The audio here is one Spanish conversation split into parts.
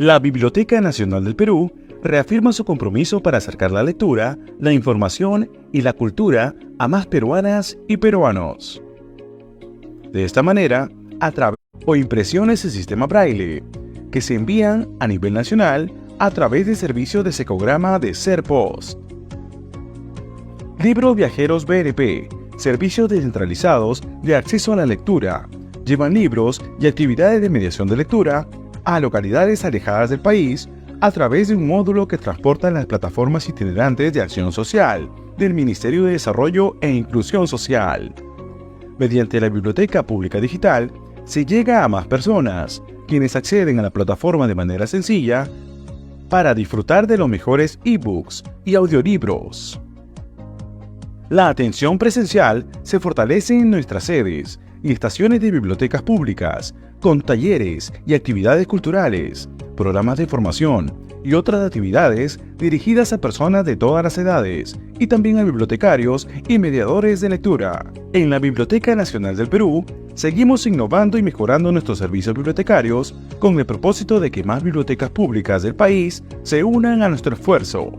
La Biblioteca Nacional del Perú reafirma su compromiso para acercar la lectura, la información y la cultura a más peruanas y peruanos. De esta manera, a través de impresiones de sistema Braille, que se envían a nivel nacional a través de servicios de secograma de Serpost. Libros Viajeros BRP, servicios descentralizados de acceso a la lectura, llevan libros y actividades de mediación de lectura a localidades alejadas del país a través de un módulo que transporta las plataformas itinerantes de acción social del Ministerio de Desarrollo e Inclusión Social. Mediante la Biblioteca Pública Digital, se llega a más personas, quienes acceden a la plataforma de manera sencilla para disfrutar de los mejores ebooks y audiolibros. La atención presencial se fortalece en nuestras sedes y estaciones de bibliotecas públicas, con talleres y actividades culturales, programas de formación y otras actividades dirigidas a personas de todas las edades y también a bibliotecarios y mediadores de lectura. En la Biblioteca Nacional del Perú, seguimos innovando y mejorando nuestros servicios bibliotecarios con el propósito de que más bibliotecas públicas del país se unan a nuestro esfuerzo.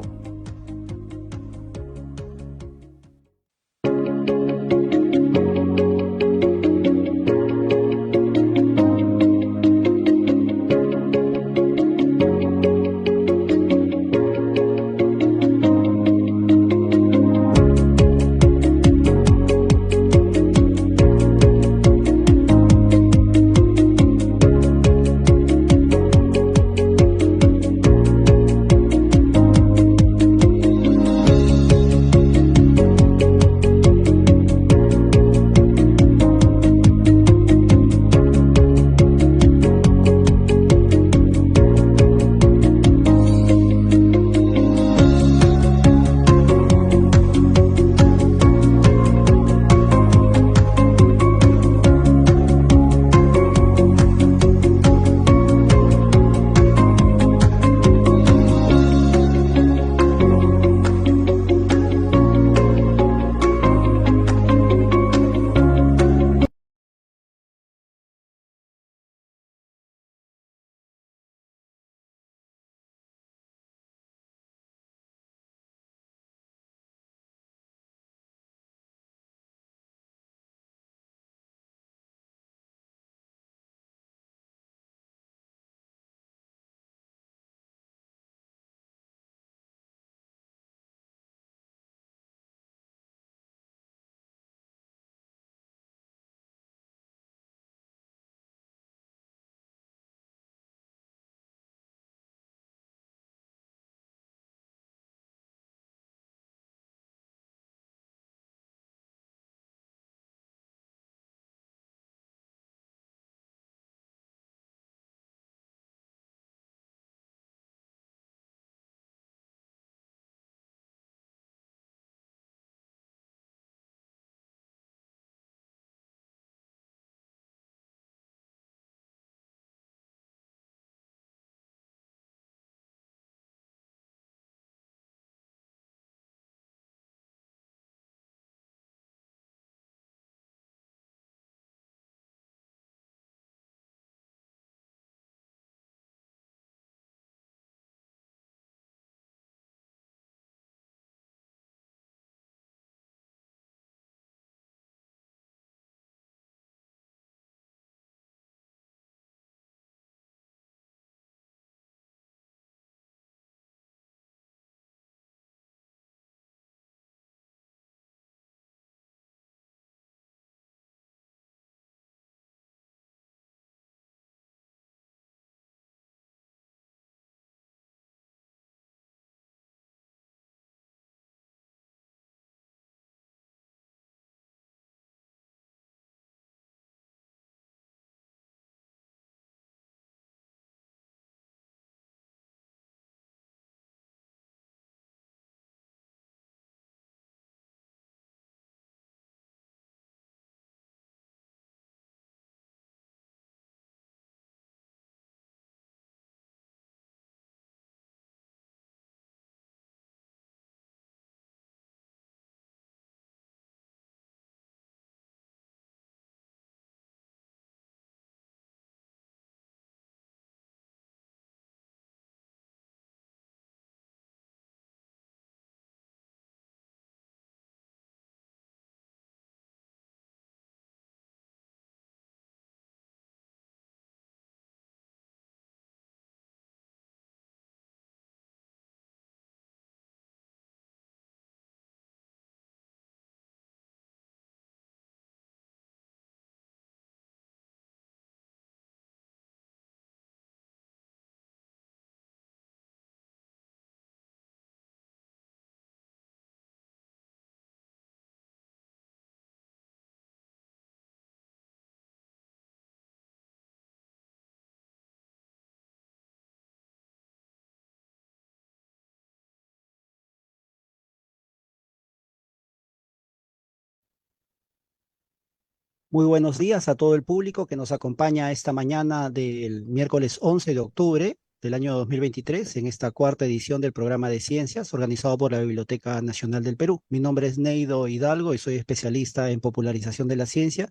Muy buenos días a todo el público que nos acompaña esta mañana del miércoles 11 de octubre del año 2023 en esta cuarta edición del programa de ciencias organizado por la Biblioteca Nacional del Perú. Mi nombre es Neido Hidalgo y soy especialista en popularización de la ciencia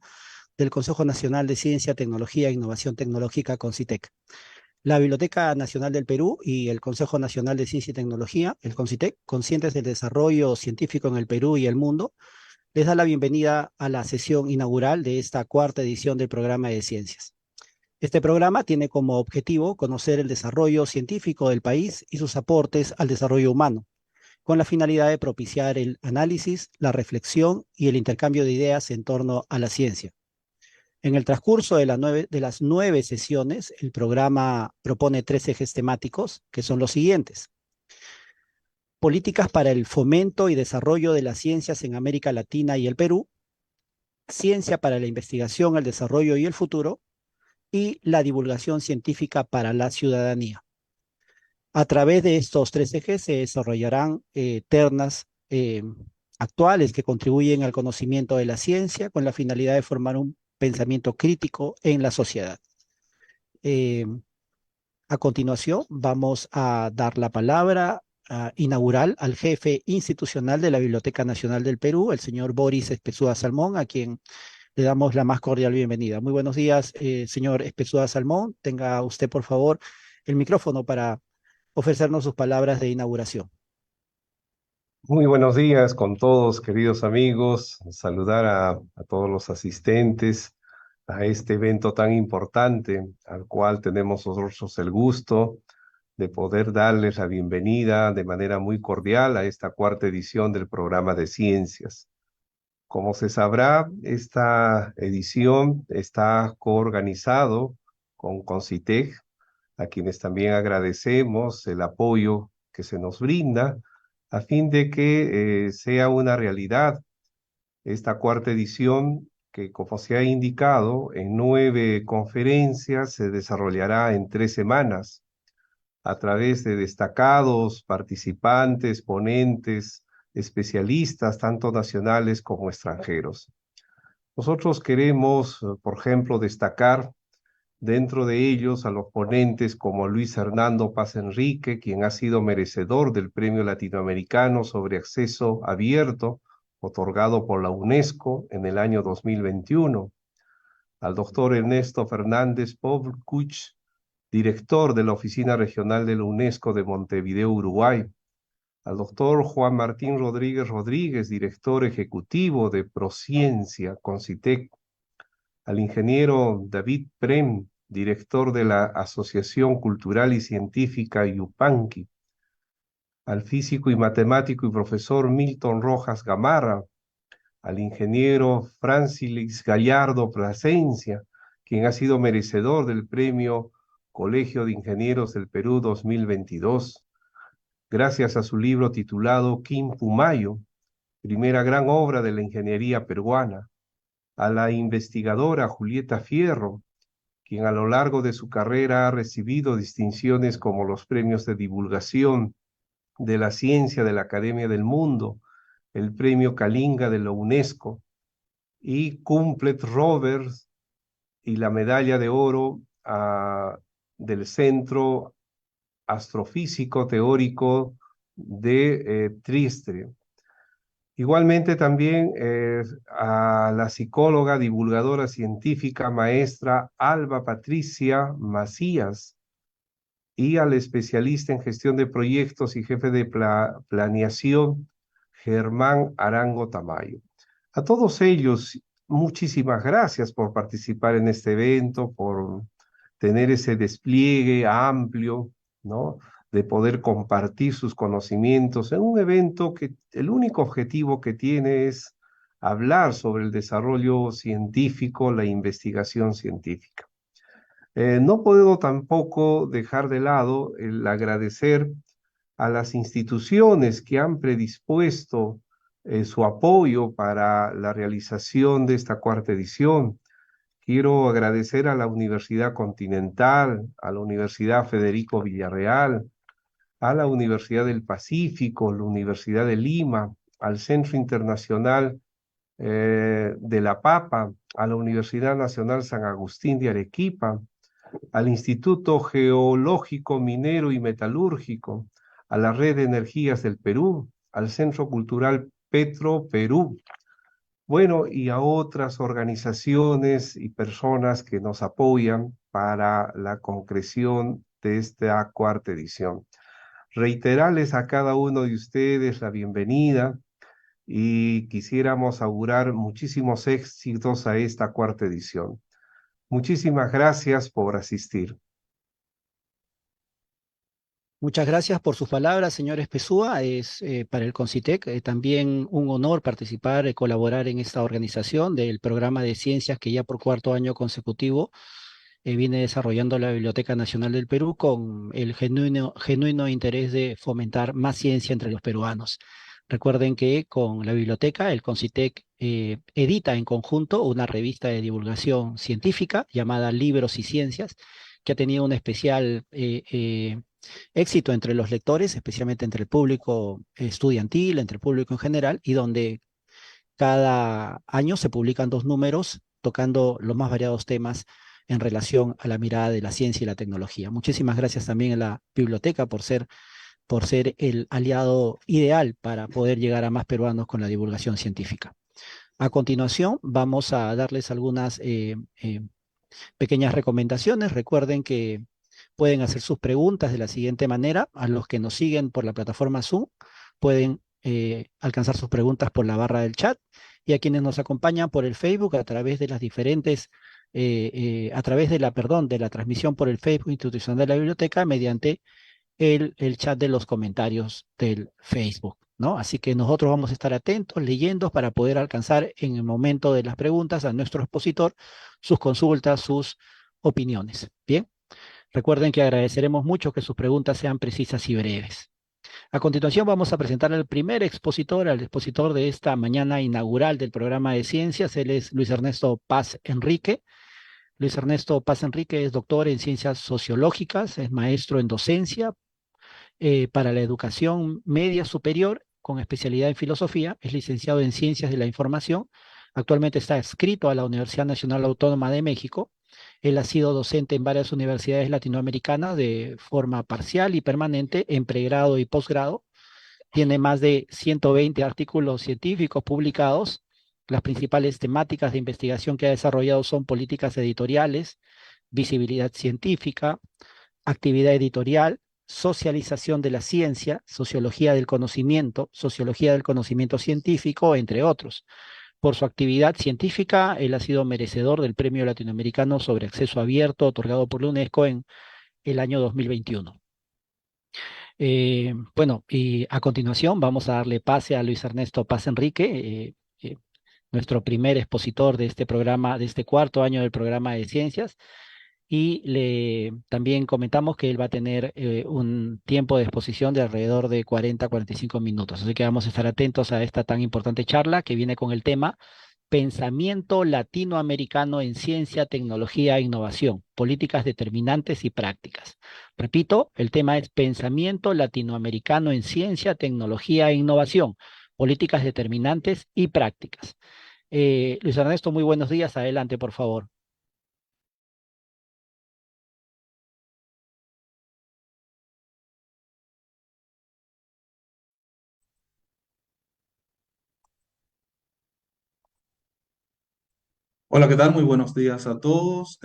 del Consejo Nacional de Ciencia, Tecnología e Innovación Tecnológica, CONCITEC. La Biblioteca Nacional del Perú y el Consejo Nacional de Ciencia y Tecnología, el CONCITEC, conscientes del desarrollo científico en el Perú y el mundo, les da la bienvenida a la sesión inaugural de esta cuarta edición del programa de ciencias. Este programa tiene como objetivo conocer el desarrollo científico del país y sus aportes al desarrollo humano, con la finalidad de propiciar el análisis, la reflexión y el intercambio de ideas en torno a la ciencia. En el transcurso de las 9 sesiones, el programa propone 3 ejes temáticos, que son los siguientes: políticas para el fomento y desarrollo de las ciencias en América Latina y el Perú; ciencia para la investigación, el desarrollo y el futuro; y la divulgación científica para la ciudadanía. A través de estos 3 ejes se desarrollarán ternas actuales que contribuyen al conocimiento de la ciencia con la finalidad de formar un pensamiento crítico en la sociedad. Eh, a continuación, vamos a dar la palabra inaugural al jefe institucional de la Biblioteca Nacional del Perú, el señor Boris Espesúa Salmón, a quien le damos la más cordial bienvenida. Muy buenos días, señor Espesúa Salmón. Tenga usted, por favor, el micrófono para ofrecernos sus palabras de inauguración. Muy buenos días con todos, queridos amigos. Saludar a todos los asistentes a este evento tan importante al cual tenemos nosotros el gusto de poder darles la bienvenida de manera muy cordial a esta cuarta edición del programa de ciencias. Como se sabrá, esta edición está coorganizado con CONCITEC, a quienes también agradecemos el apoyo que se nos brinda a fin de que sea una realidad esta cuarta edición que, como se ha indicado, en 9 conferencias se desarrollará en 3 semanas a través de destacados participantes, ponentes, especialistas, tanto nacionales como extranjeros. Nosotros queremos, por ejemplo, destacar dentro de ellos a los ponentes como Luis Hernando Paz Enrique, quien ha sido merecedor del Premio Latinoamericano sobre Acceso Abierto, otorgado por la UNESCO en el año 2021, al doctor Ernesto Fernández Povlkuch, director de la Oficina Regional de la UNESCO de Montevideo, Uruguay, al doctor Juan Martín Rodríguez Rodríguez, director ejecutivo de Prociencia, Concitec, al ingeniero David Prem, director de la Asociación Cultural y Científica Yupanqui, al físico y matemático y profesor Milton Rojas Gamarra, al ingeniero Francilis Gallardo Plasencia, quien ha sido merecedor del premio Colegio de Ingenieros del Perú 2022, gracias a su libro titulado Quimpumayo, primera gran obra de la ingeniería peruana, a la investigadora Julieta Fierro, quien a lo largo de su carrera ha recibido distinciones como los premios de divulgación de la ciencia de la Academia del Mundo, el premio Kalinga de la UNESCO y Cumplet Rovers y la medalla de oro del Centro Astrofísico Teórico de Trieste. Igualmente también a la psicóloga, divulgadora científica, maestra Alba Patricia Macías y al especialista en gestión de proyectos y jefe de planeación Germán Arango Tamayo. A todos ellos, muchísimas gracias por participar en este evento, por tener ese despliegue amplio, ¿no? De poder compartir sus conocimientos en un evento que el único objetivo que tiene es hablar sobre el desarrollo científico, la investigación científica. No puedo tampoco dejar de lado el agradecer a las instituciones que han predispuesto su apoyo para la realización de esta cuarta edición. Quiero agradecer a la Universidad Continental, a la Universidad Federico Villarreal, a la Universidad del Pacífico, la Universidad de Lima, al Centro Internacional de la Papa, a la Universidad Nacional San Agustín de Arequipa, al Instituto Geológico, Minero y Metalúrgico, a la Red de Energías del Perú, al Centro Cultural Petro Perú, bueno, y a otras organizaciones y personas que nos apoyan para la concreción de esta cuarta edición. Reiterarles a cada uno de ustedes la bienvenida y quisiéramos augurar muchísimos éxitos a esta cuarta edición. Muchísimas gracias por asistir. Muchas gracias por sus palabras, señor Espesúa. Es para el CONCITEC también un honor participar y colaborar en esta organización del programa de ciencias que ya por cuarto año consecutivo viene desarrollando la Biblioteca Nacional del Perú con el genuino interés de fomentar más ciencia entre los peruanos. Recuerden que con la biblioteca, el CONCITEC edita en conjunto una revista de divulgación científica llamada Libros y Ciencias, que ha tenido un especial éxito entre los lectores, especialmente entre el público estudiantil, entre el público en general, y donde cada año se publican 2 números tocando los más variados temas en relación a la mirada de la ciencia y la tecnología. Muchísimas gracias también a la biblioteca por ser el aliado ideal para poder llegar a más peruanos con la divulgación científica. A continuación, vamos a darles algunas pequeñas recomendaciones. Recuerden que pueden hacer sus preguntas de la siguiente manera. A los que nos siguen por la plataforma Zoom, pueden alcanzar sus preguntas por la barra del chat, y a quienes nos acompañan por el Facebook a través de las diferentes, a través de de la transmisión por el Facebook institucional de la biblioteca mediante el chat de los comentarios del Facebook, ¿no? Así que nosotros vamos a estar atentos, leyendo para poder alcanzar en el momento de las preguntas a nuestro expositor sus consultas, sus opiniones. Bien, recuerden que agradeceremos mucho que sus preguntas sean precisas y breves. A continuación vamos a presentar al primer expositor, al expositor de esta mañana inaugural del programa de ciencias. Él es Luis Ernesto Paz Enrique. Luis Ernesto Paz Enrique es doctor en ciencias sociológicas, es maestro en docencia para la educación media superior con especialidad en filosofía, es licenciado en ciencias de la información. Actualmente está adscrito a la Universidad Nacional Autónoma de México. Él ha sido docente en varias universidades latinoamericanas de forma parcial y permanente en pregrado y posgrado. Tiene más de 120 artículos científicos publicados. Las principales temáticas de investigación que ha desarrollado son políticas editoriales, visibilidad científica, actividad editorial, socialización de la ciencia, sociología del conocimiento científico, entre otros. Por su actividad científica, él ha sido merecedor del Premio Latinoamericano sobre Acceso Abierto, otorgado por la UNESCO en el año 2021. Bueno, y a continuación vamos a darle pase a Luis Ernesto Paz Enrique, nuestro primer expositor de este programa, de este cuarto año del programa de ciencias. Y también comentamos que él va a tener un tiempo de exposición de alrededor de 40-45 minutos. Así que vamos a estar atentos a esta tan importante charla que viene con el tema Pensamiento latinoamericano en ciencia, tecnología e innovación, políticas determinantes y prácticas. Repito, el tema es Pensamiento latinoamericano en ciencia, tecnología e innovación, políticas determinantes y prácticas. Luis Ernesto, muy buenos días. Adelante, por favor. Hola, ¿qué tal? Muy buenos días a todos.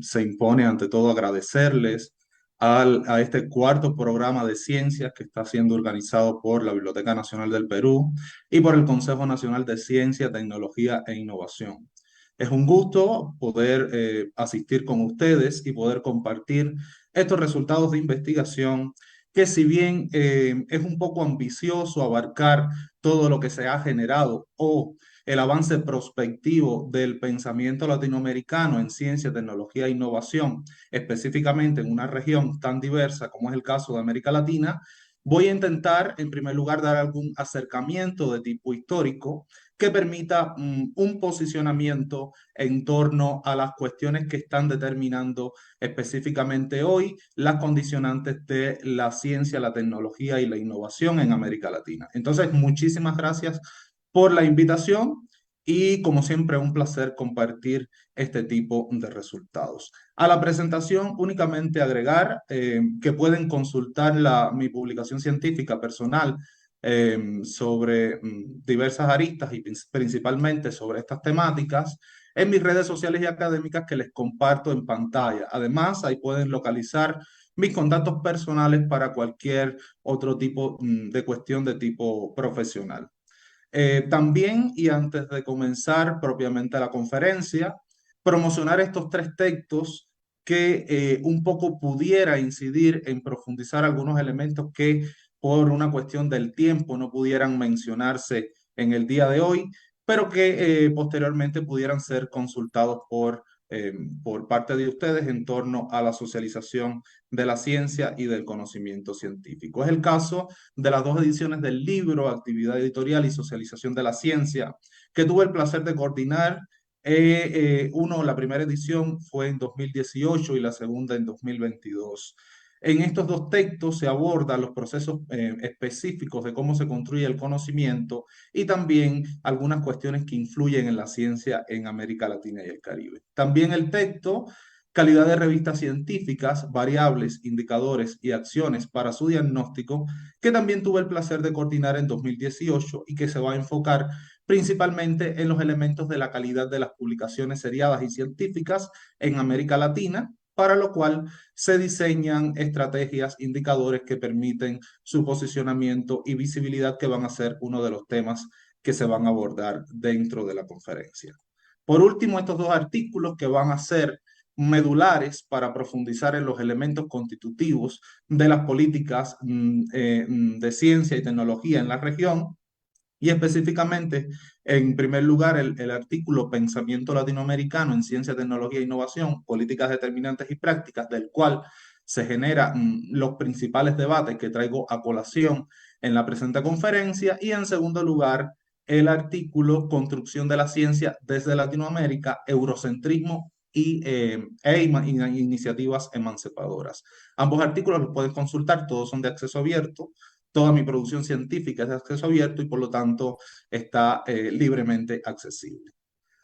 Se impone ante todo agradecerles a este cuarto programa de ciencias que está siendo organizado por la Biblioteca Nacional del Perú y por el Consejo Nacional de Ciencia, Tecnología e Innovación. Es un gusto poder asistir con ustedes y poder compartir estos resultados de investigación que, si bien es un poco ambicioso abarcar todo lo que se ha generado o el avance prospectivo del pensamiento latinoamericano en ciencia, tecnología e innovación, específicamente en una región tan diversa como es el caso de América Latina, voy a intentar, en primer lugar, dar algún acercamiento de tipo histórico que permita un posicionamiento en torno a las cuestiones que están determinando específicamente hoy las condicionantes de la ciencia, la tecnología y la innovación en América Latina. Entonces, muchísimas gracias por la invitación y como siempre un placer compartir este tipo de resultados. A la presentación únicamente agregar que pueden consultar mi publicación científica personal sobre diversas aristas y principalmente sobre estas temáticas en mis redes sociales y académicas que les comparto en pantalla. Además, ahí pueden localizar mis contactos personales para cualquier otro tipo de cuestión de tipo profesional. También, y antes de comenzar propiamente la conferencia, promocionar estos tres textos que un poco pudiera incidir en profundizar algunos elementos que por una cuestión del tiempo no pudieran mencionarse en el día de hoy, pero que posteriormente pudieran ser consultados por parte de ustedes en torno a la socialización de la ciencia y del conocimiento científico. Es el caso de las dos ediciones del libro Actividad Editorial y Socialización de la Ciencia, que tuve el placer de coordinar. La primera edición fue en 2018 y la segunda en 2022. En estos dos textos se abordan los procesos específicos de cómo se construye el conocimiento y también algunas cuestiones que influyen en la ciencia en América Latina y el Caribe. También el texto calidad de revistas científicas, variables, indicadores y acciones para su diagnóstico, que también tuve el placer de coordinar en 2018 y que se va a enfocar principalmente en los elementos de la calidad de las publicaciones seriadas y científicas en América Latina, para lo cual se diseñan estrategias, indicadores que permiten su posicionamiento y visibilidad, que van a ser uno de los temas que se van a abordar dentro de la conferencia. Por último, estos dos artículos que van a ser medulares para profundizar en los elementos constitutivos de las políticas de ciencia y tecnología en la región, y específicamente, en primer lugar, el artículo Pensamiento Latinoamericano en Ciencia, Tecnología e Innovación, Políticas Determinantes y Prácticas, del cual se generan los principales debates que traigo a colación en la presente conferencia, y en segundo lugar, el artículo Construcción de la Ciencia desde Latinoamérica, Eurocentrismo e iniciativas emancipadoras. Ambos artículos los pueden consultar, todos son de acceso abierto. Toda mi producción científica es de acceso abierto y por lo tanto está libremente accesible.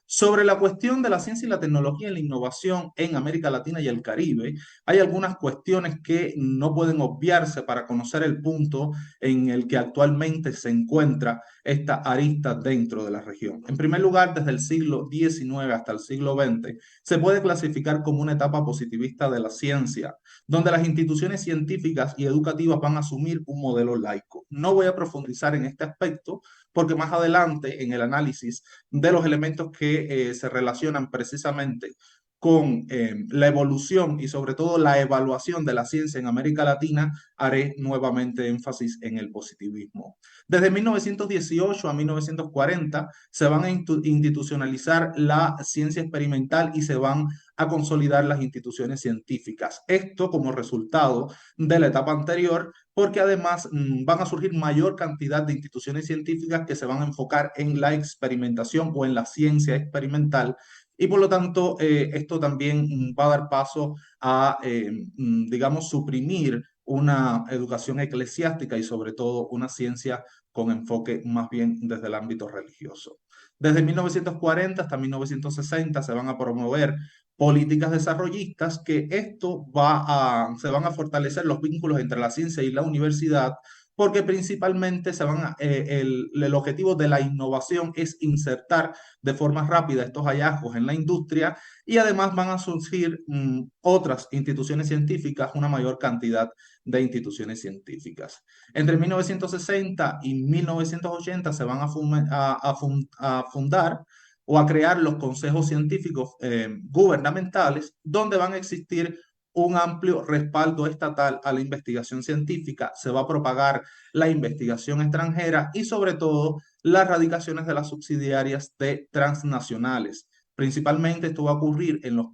Sobre la cuestión de la ciencia y la tecnología y la innovación en América Latina y el Caribe, hay algunas cuestiones que no pueden obviarse para conocer el punto en el que actualmente se encuentra esta arista dentro de la región. En primer lugar, desde el siglo XIX hasta el siglo XX, se puede clasificar como una etapa positivista de la ciencia, donde las instituciones científicas y educativas van a asumir un modelo laico. No voy a profundizar en este aspecto porque más adelante en el análisis de los elementos que se relacionan precisamente con la evolución y sobre todo la evaluación de la ciencia en América Latina, haré nuevamente énfasis en el positivismo. Desde 1918 a 1940 se van a institucionalizar la ciencia experimental y se van a consolidar las instituciones científicas. Esto como resultado de la etapa anterior, porque además van a surgir mayor cantidad de instituciones científicas que se van a enfocar en la experimentación o en la ciencia experimental, y por lo tanto esto también va a dar paso a, digamos, suprimir una educación eclesiástica y sobre todo una ciencia con enfoque más bien desde el ámbito religioso. Desde 1940 hasta 1960 se van a promover políticas desarrollistas, que se van a fortalecer los vínculos entre la ciencia y la universidad, porque principalmente el objetivo de la innovación es insertar de forma rápida estos hallazgos en la industria, y además van a surgir otras instituciones científicas, una mayor cantidad de instituciones científicas. Entre 1960 y 1980 se van a fundar o a crear los consejos científicos gubernamentales, donde van a existir un amplio respaldo estatal a la investigación científica, se va a propagar la investigación extranjera y sobre todo las radicaciones de las subsidiarias de transnacionales. Principalmente esto va a ocurrir en los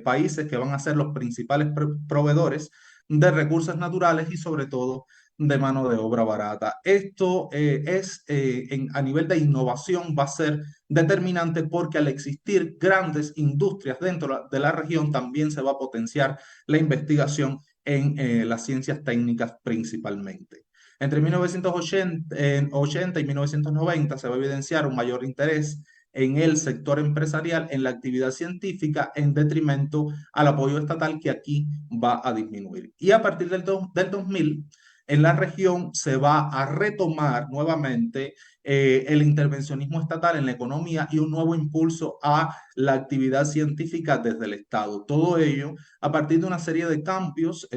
países que van a ser los principales proveedores de recursos naturales y sobre todo de mano de obra barata. Esto a nivel de innovación va a ser determinante, porque al existir grandes industrias dentro de la región también se va a potenciar la investigación en las ciencias técnicas principalmente. Entre 1980 y 1990 se va a evidenciar un mayor interés en el sector empresarial, en la actividad científica, en detrimento al apoyo estatal que aquí va a disminuir. Y a partir del 2000, en la región se va a retomar nuevamente el intervencionismo estatal en la economía y un nuevo impulso a la actividad científica desde el Estado. Todo ello a partir de una serie de cambios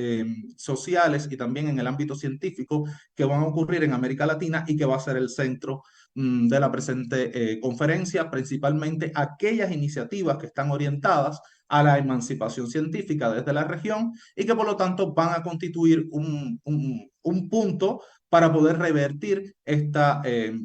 sociales y también en el ámbito científico que van a ocurrir en América Latina y que va a ser el centro de la presente conferencia, principalmente aquellas iniciativas que están orientadas a la emancipación científica desde la región y que por lo tanto van a constituir un punto para poder revertir esta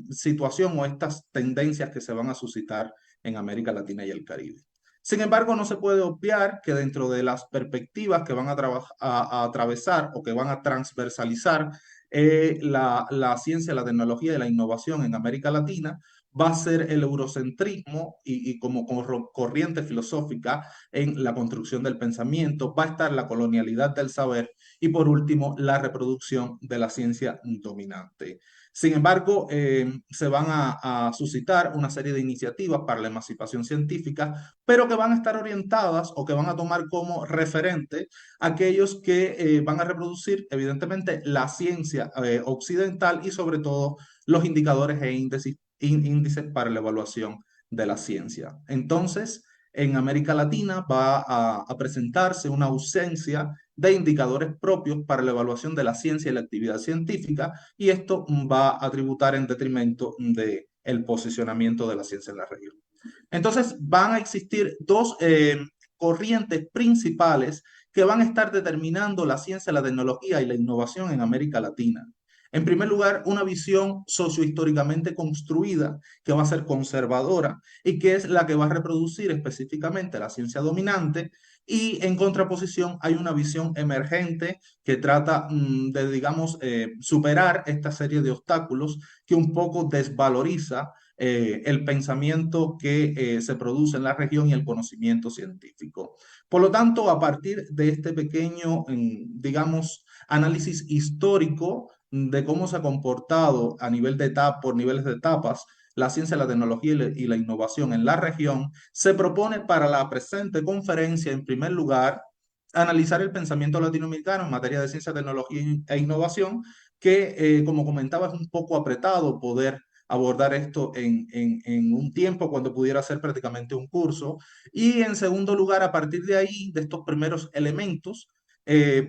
situación o estas tendencias que se van a suscitar en América Latina y el Caribe. Sin embargo, no se puede obviar que dentro de las perspectivas que van a atravesar o que van a transversalizar la ciencia, la tecnología y la innovación en América Latina, va a ser el eurocentrismo y como corriente filosófica en la construcción del pensamiento, va a estar la colonialidad del saber y por último la reproducción de la ciencia dominante. Sin embargo, se van a suscitar una serie de iniciativas para la emancipación científica, pero que van a estar orientadas o que van a tomar como referente aquellos que van a reproducir, evidentemente, la ciencia occidental y sobre todo los indicadores e índices para la evaluación de la ciencia. Entonces, en América Latina va a presentarse una ausencia de indicadores propios para la evaluación de la ciencia y la actividad científica, y esto va a tributar en detrimento del posicionamiento de la ciencia en la región. Entonces, van a existir dos corrientes principales que van a estar determinando la ciencia, la tecnología y la innovación en América Latina. En primer lugar, una visión sociohistóricamente construida que va a ser conservadora y que es la que va a reproducir específicamente la ciencia dominante, y en contraposición hay una visión emergente que trata de, digamos, superar esta serie de obstáculos que un poco desvaloriza el pensamiento que se produce en la región y el conocimiento científico. Por lo tanto, a partir de este pequeño, digamos, análisis histórico de cómo se ha comportado a nivel de etapa, por niveles de etapas, la ciencia, la tecnología y la innovación en la región, se propone para la presente conferencia, en primer lugar, analizar el pensamiento latinoamericano en materia de ciencia, tecnología e innovación, que, como comentaba, es un poco apretado poder abordar esto en un tiempo cuando pudiera ser prácticamente un curso. Y en segundo lugar, a partir de ahí, de estos primeros elementos,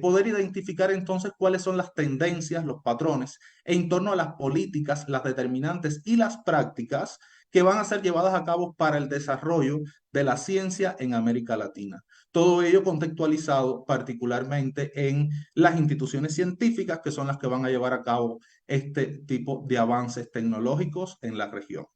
poder identificar entonces cuáles son las tendencias, los patrones en torno a las políticas, las determinantes y las prácticas que van a ser llevadas a cabo para el desarrollo de la ciencia en América Latina. Todo ello contextualizado particularmente en las instituciones científicas que son las que van a llevar a cabo este tipo de avances tecnológicos en la región.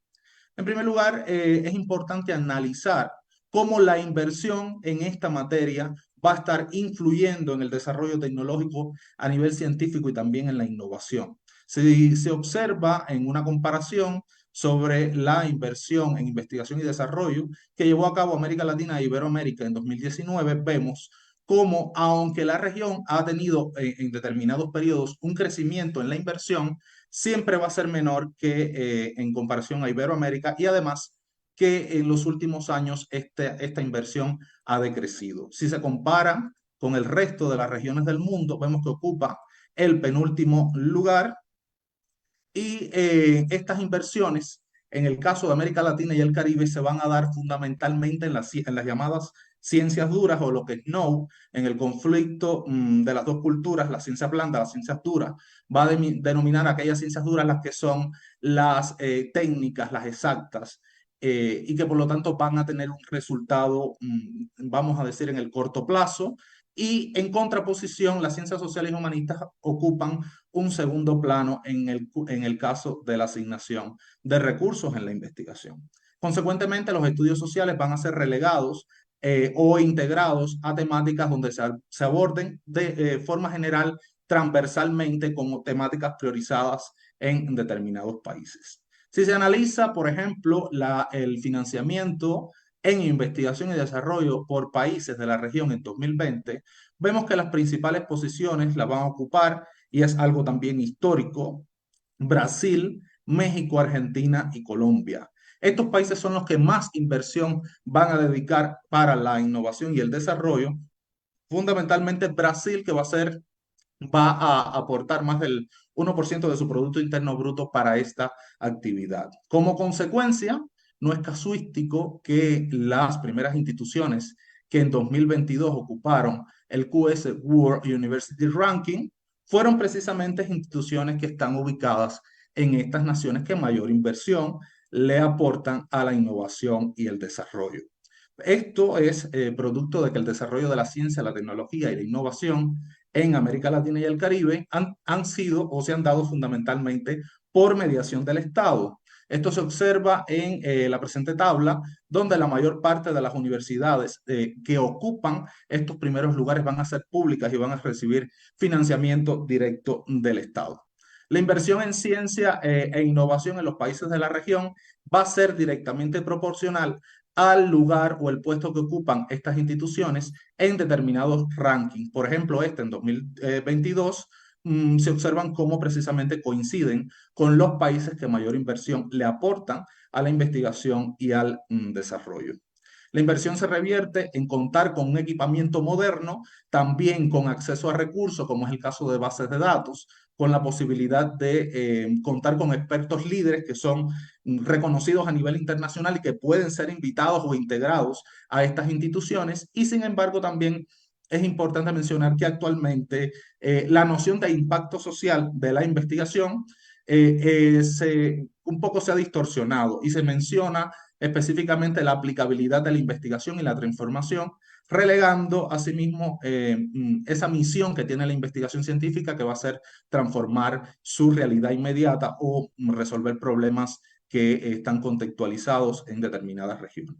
En primer lugar, es importante analizar cómo la inversión en esta materia va a estar influyendo en el desarrollo tecnológico a nivel científico y también en la innovación. Si se observa en una comparación sobre la inversión en investigación y desarrollo que llevó a cabo América Latina e Iberoamérica en 2019, vemos cómo, aunque la región ha tenido en determinados periodos un crecimiento en la inversión, siempre va a ser menor que en comparación a Iberoamérica, y además que en los últimos años esta inversión ha decrecido. Si se compara con el resto de las regiones del mundo, vemos que ocupa el penúltimo lugar, y estas inversiones, en el caso de América Latina y el Caribe, se van a dar fundamentalmente en las llamadas ciencias duras o lo que es know, en el conflicto de las dos culturas, la ciencia blanda, las ciencias duras. Va a denominar aquellas ciencias duras las que son las técnicas, las exactas, y que por lo tanto van a tener un resultado, vamos a decir, en el corto plazo. Y en contraposición, las ciencias sociales y humanistas ocupan un segundo plano en el caso de la asignación de recursos en la investigación. Consecuentemente, los estudios sociales van a ser relegados o integrados a temáticas donde se aborden de forma general, transversalmente, como temáticas priorizadas en determinados países. Si se analiza, por ejemplo, el financiamiento en investigación y desarrollo por países de la región en 2020, vemos que las principales posiciones las van a ocupar y es algo también histórico, Brasil, México, Argentina y Colombia. Estos países son los que más inversión van a dedicar para la innovación y el desarrollo. Fundamentalmente Brasil, que va a aportar más del 1% de su Producto Interno Bruto para esta actividad. Como consecuencia, no es casuístico que las primeras instituciones que en 2022 ocuparon el QS World University Ranking fueron precisamente instituciones que están ubicadas en estas naciones que mayor inversión le aportan a la innovación y el desarrollo. Esto es producto de que el desarrollo de la ciencia, la tecnología y la innovación en América Latina y el Caribe han sido o se han dado fundamentalmente por mediación del Estado. Esto se observa en la presente tabla, donde la mayor parte de las universidades que ocupan estos primeros lugares van a ser públicas y van a recibir financiamiento directo del Estado. La inversión en ciencia e innovación en los países de la región va a ser directamente proporcional al lugar o el puesto que ocupan estas instituciones en determinados rankings. Por ejemplo, en 2022 se observan cómo precisamente coinciden con los países que mayor inversión le aportan a la investigación y al desarrollo. La inversión se revierte en contar con un equipamiento moderno, también con acceso a recursos, como es el caso de bases de datos, con la posibilidad de contar con expertos líderes que son reconocidos a nivel internacional y que pueden ser invitados o integrados a estas instituciones. Y sin embargo, también es importante mencionar que actualmente la noción de impacto social de la investigación un poco se ha distorsionado y se menciona específicamente la aplicabilidad de la investigación y la transformación, relegando asimismo esa misión que tiene la investigación científica, que va a ser transformar su realidad inmediata o resolver problemas que están contextualizados en determinadas regiones,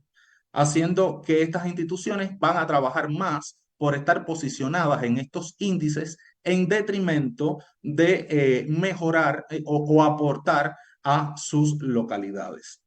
haciendo que estas instituciones van a trabajar más por estar posicionadas en estos índices en detrimento de mejorar o aportar a sus localidades.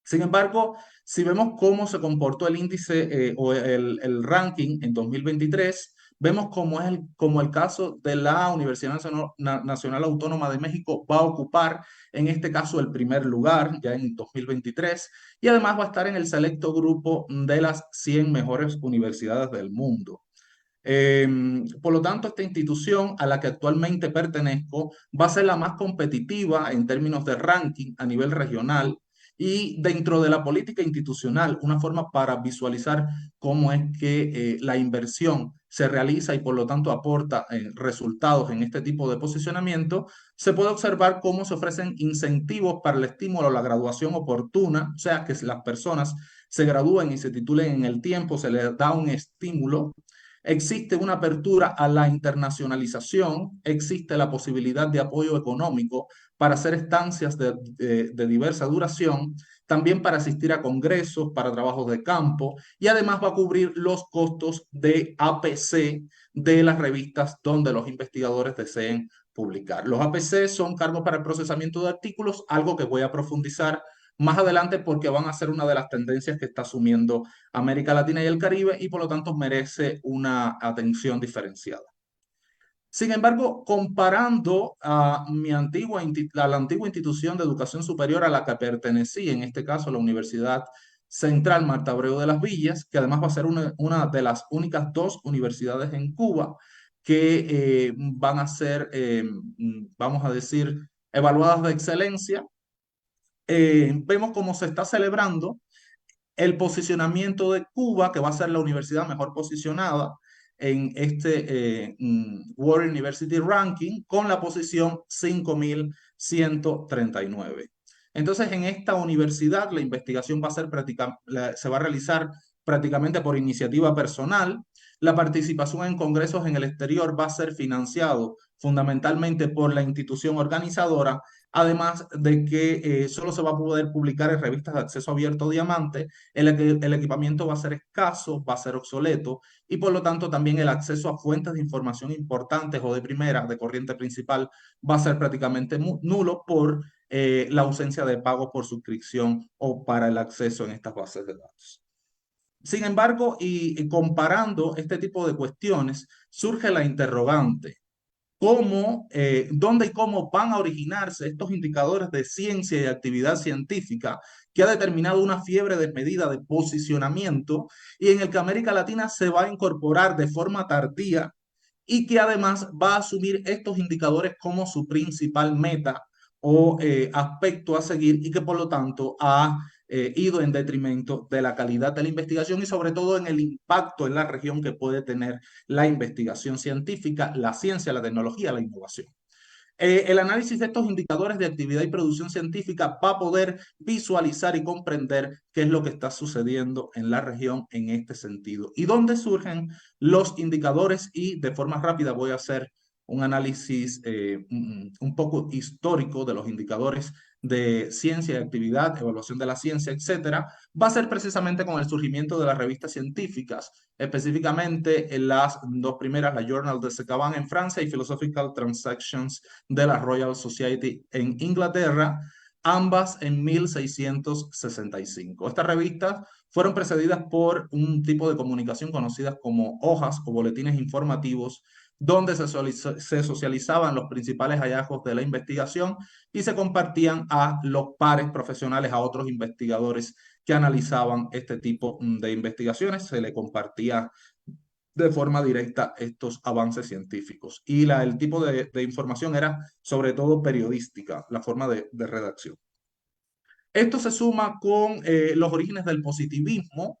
Sin embargo, si vemos cómo se comportó el índice o el ranking en 2023, vemos como el caso de la Universidad Nacional Autónoma de México va a ocupar, en este caso, el primer lugar ya en 2023 y además va a estar en el selecto grupo de las 100 mejores universidades del mundo. Por lo tanto, esta institución a la que actualmente pertenezco va a ser la más competitiva en términos de ranking a nivel regional y dentro de la política institucional, una forma para visualizar cómo es que la inversión se realiza y por lo tanto aporta resultados en este tipo de posicionamiento, se puede observar cómo se ofrecen incentivos para el estímulo a la graduación oportuna, o sea, que si las personas se gradúen y se titulen en el tiempo, se les da un estímulo. Existe una apertura a la internacionalización, existe la posibilidad de apoyo económico para hacer estancias de diversa duración, también para asistir a congresos, para trabajos de campo y además va a cubrir los costos de APC de las revistas donde los investigadores deseen publicar. Los APC son cargos para el procesamiento de artículos, algo que voy a profundizar más adelante porque van a ser una de las tendencias que está asumiendo América Latina y el Caribe y por lo tanto merece una atención diferenciada. Sin embargo, comparando a la antigua institución de educación superior a la que pertenecí, en este caso la Universidad Central Marta Abreu de las Villas, que además va a ser una de las únicas dos universidades en Cuba que van a ser, vamos a decir, evaluadas de excelencia. Vemos cómo se está celebrando el posicionamiento de Cuba, que va a ser la universidad mejor posicionada en este World University Ranking, con la posición 5139. Entonces, en esta universidad la investigación se va a realizar prácticamente por iniciativa personal. La participación en congresos en el exterior va a ser financiado fundamentalmente por la institución organizadora, además de que solo se va a poder publicar en revistas de acceso abierto Diamante. El equipamiento va a ser escaso, va a ser obsoleto y por lo tanto también el acceso a fuentes de información importantes o de primera, de corriente principal, va a ser prácticamente nulo por la ausencia de pago por suscripción o para el acceso en estas bases de datos. Sin embargo, y comparando este tipo de cuestiones, surge la interrogante. dónde y cómo van a originarse estos indicadores de ciencia y actividad científica que ha determinado una fiebre desmedida de posicionamiento y en el que América Latina se va a incorporar de forma tardía y que además va a asumir estos indicadores como su principal meta o aspecto a seguir y que por lo tanto ha ido en detrimento de la calidad de la investigación y sobre todo en el impacto en la región que puede tener la investigación científica, la ciencia, la tecnología, la innovación. El análisis de estos indicadores de actividad y producción científica va a poder visualizar y comprender qué es lo que está sucediendo en la región en este sentido y dónde surgen los indicadores y de forma rápida voy a hacer un análisis un poco histórico de los indicadores de ciencia y actividad, evaluación de la ciencia, etcétera, va a ser precisamente con el surgimiento de las revistas científicas, específicamente en las dos primeras, la Journal de Secaban en Francia y Philosophical Transactions de la Royal Society en Inglaterra, ambas en 1665. Estas revistas fueron precedidas por un tipo de comunicación conocidas como hojas o boletines informativos, donde se socializaban los principales hallazgos de la investigación y se compartían a los pares profesionales, a otros investigadores que analizaban este tipo de investigaciones. Se le compartía de forma directa estos avances científicos. Y el tipo de información era sobre todo periodística, la forma de redacción. Esto se suma con los orígenes del positivismo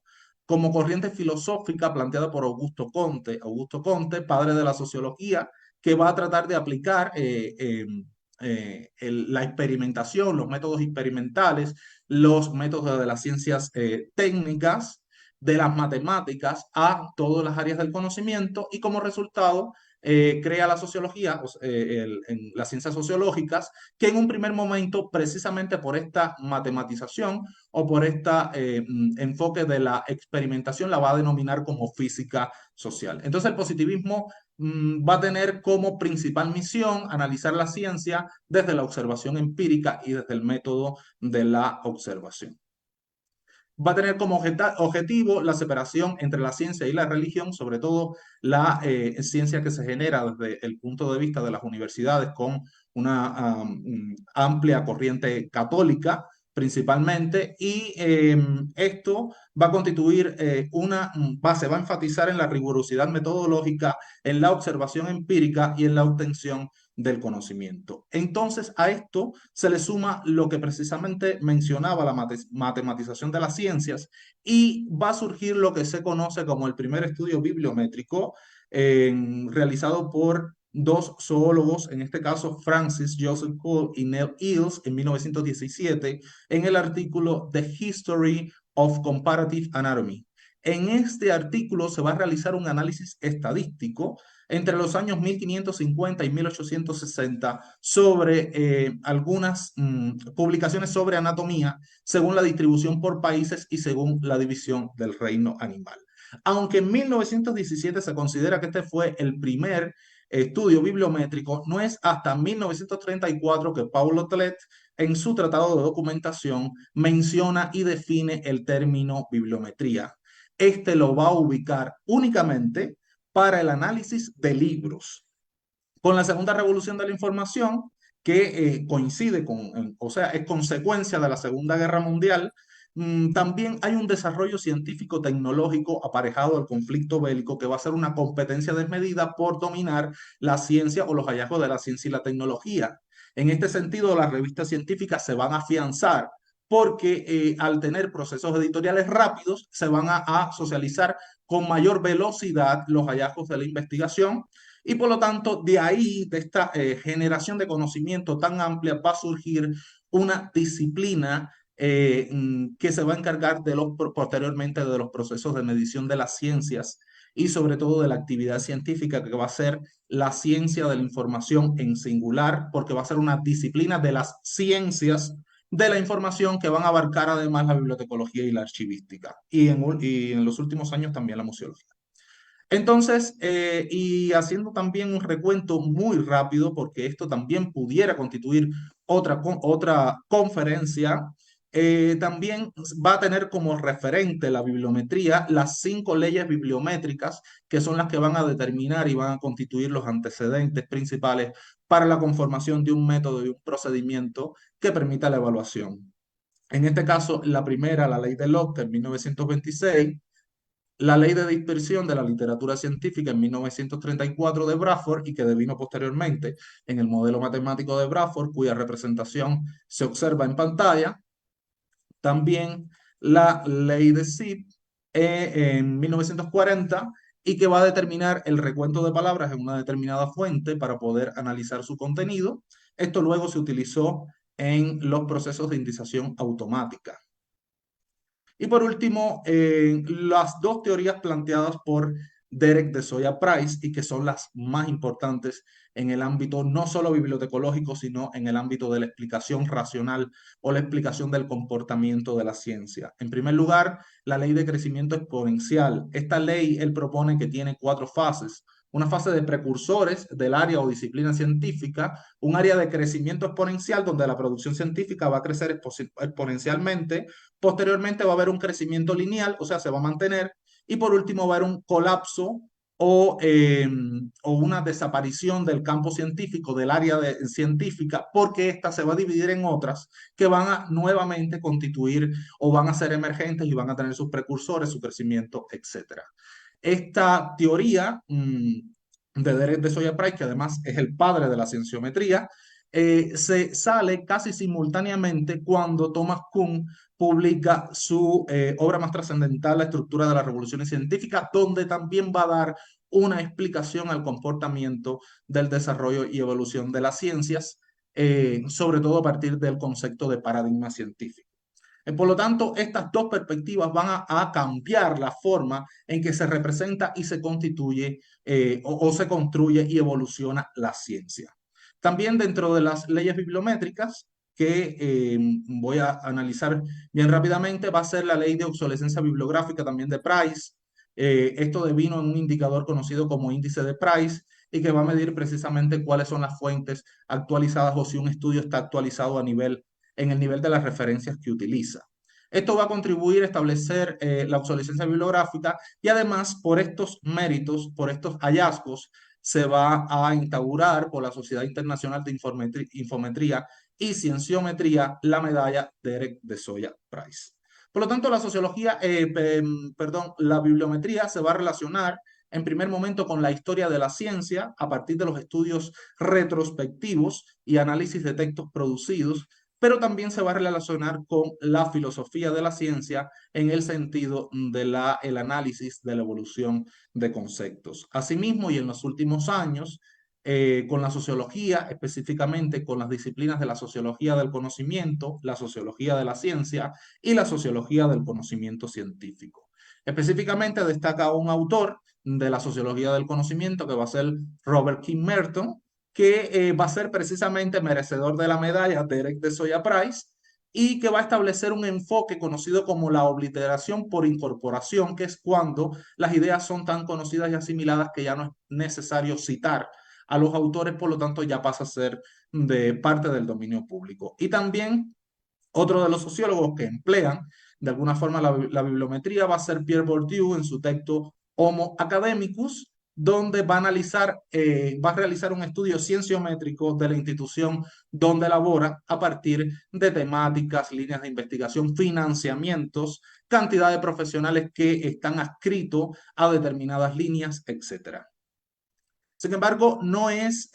como corriente filosófica planteada por Augusto Comte. Augusto Comte, padre de la sociología, que va a tratar de aplicar la experimentación, los métodos experimentales, los métodos de las ciencias técnicas, de las matemáticas a todas las áreas del conocimiento y como resultado crea la sociología, las ciencias sociológicas, que en un primer momento, precisamente por esta matematización o por este enfoque de la experimentación, la va a denominar como física social. Entonces el positivismo va a tener como principal misión analizar la ciencia desde la observación empírica y desde el método de la observación. Va a tener como objetivo la separación entre la ciencia y la religión, sobre todo la ciencia que se genera desde el punto de vista de las universidades con una amplia corriente católica principalmente, y esto va a constituir una base, va a enfatizar en la rigurosidad metodológica, en la observación empírica y en la obtención del conocimiento. Entonces, a esto se le suma lo que precisamente mencionaba la matematización de las ciencias y va a surgir lo que se conoce como el primer estudio bibliométrico realizado por dos zoólogos, en este caso Francis Joseph Cole y Neil Illes en 1917, en el artículo The History of Comparative Anatomy. En este artículo se va a realizar un análisis estadístico entre los años 1550 y 1860 sobre algunas publicaciones sobre anatomía según la distribución por países y según la división del reino animal. Aunque en 1917 se considera que este fue el primer estudio bibliométrico, no es hasta 1934 que Paulo Tlet en su tratado de documentación menciona y define el término bibliometría. Este lo va a ubicar únicamente para el análisis de libros. Con la segunda revolución de la información, que coincide con, o sea, es consecuencia de la Segunda Guerra Mundial, también hay un desarrollo científico-tecnológico aparejado al conflicto bélico que va a ser una competencia desmedida por dominar la ciencia o los hallazgos de la ciencia y la tecnología. En este sentido, las revistas científicas se van a afianzar porque al tener procesos editoriales rápidos, se van a socializar con mayor velocidad los hallazgos de la investigación y por lo tanto de ahí, de esta generación de conocimiento tan amplia, va a surgir una disciplina que se va a encargar posteriormente de los procesos de medición de las ciencias y sobre todo de la actividad científica, que va a ser la ciencia de la información en singular, porque va a ser una disciplina de las ciencias de la información que van a abarcar además la bibliotecología y la archivística, y en los últimos años también la museología. Entonces, y haciendo también un recuento muy rápido, porque esto también pudiera constituir otra conferencia, también va a tener como referente la bibliometría las 5 leyes bibliométricas, que son las que van a determinar y van a constituir los antecedentes principales para la conformación de un método y un procedimiento que permita la evaluación. En este caso, la primera, la ley de Locke en 1926, la ley de dispersión de la literatura científica en 1934 de Bradford y que devino posteriormente en el modelo matemático de Bradford, cuya representación se observa en pantalla. También la ley de Zipf en 1940 y que va a determinar el recuento de palabras en una determinada fuente para poder analizar su contenido. Esto luego se utilizó en los procesos de indización automática. Y por último, las 2 teorías planteadas por Derek de Soya Price y que son las más importantes en el ámbito no solo bibliotecológico, sino en el ámbito de la explicación racional o la explicación del comportamiento de la ciencia. En primer lugar, la ley de crecimiento exponencial. Esta ley, él propone que tiene 4 fases. Una fase de precursores del área o disciplina científica, un área de crecimiento exponencial donde la producción científica va a crecer exponencialmente. Posteriormente va a haber un crecimiento lineal, o sea, se va a mantener. Y por último va a haber un colapso o una desaparición del campo científico, del área científica, porque ésta se va a dividir en otras que van a nuevamente constituir o van a ser emergentes y van a tener sus precursores, su crecimiento, etc. Esta teoría de Derek de Soya Price, que además es el padre de la cienciometría, se sale casi simultáneamente cuando Thomas Kuhn publica su obra más trascendental, La estructura de las revoluciones científicas, donde también va a dar una explicación al comportamiento del desarrollo y evolución de las ciencias, sobre todo a partir del concepto de paradigma científico. Por lo tanto, estas 2 perspectivas van a cambiar la forma en que se representa y se constituye o se construye y evoluciona la ciencia. También dentro de las leyes bibliométricas, que voy a analizar bien rápidamente, va a ser la ley de obsolescencia bibliográfica también de Price. Esto devino en un indicador conocido como índice de Price y que va a medir precisamente cuáles son las fuentes actualizadas o si un estudio está actualizado en el nivel de las referencias que utiliza. Esto va a contribuir a establecer la obsolescencia bibliográfica y además por estos méritos, por estos hallazgos, se va a instaurar por la Sociedad Internacional de Infometría y Cienciometría la medalla Derek de Soya Price. Por lo tanto, la bibliometría se va a relacionar en primer momento con la historia de la ciencia a partir de los estudios retrospectivos y análisis de textos producidos, pero también se va a relacionar con la filosofía de la ciencia en el sentido del análisis de la evolución de conceptos. Asimismo, y en los últimos años, con la sociología, específicamente con las disciplinas de la sociología del conocimiento, la sociología de la ciencia y la sociología del conocimiento científico. Específicamente destaca un autor de la sociología del conocimiento que va a ser Robert King Merton, que va a ser precisamente merecedor de la medalla Derek de Soya Price y que va a establecer un enfoque conocido como la obliteración por incorporación, que es cuando las ideas son tan conocidas y asimiladas que ya no es necesario citar a los autores, por lo tanto ya pasa a ser de parte del dominio público. Y también otro de los sociólogos que emplean de alguna forma la bibliometría va a ser Pierre Bourdieu en su texto Homo Academicus, donde va a realizar un estudio cienciométrico de la institución donde labora a partir de temáticas, líneas de investigación, financiamientos, cantidad de profesionales que están adscritos a determinadas líneas, etc. Sin embargo, no es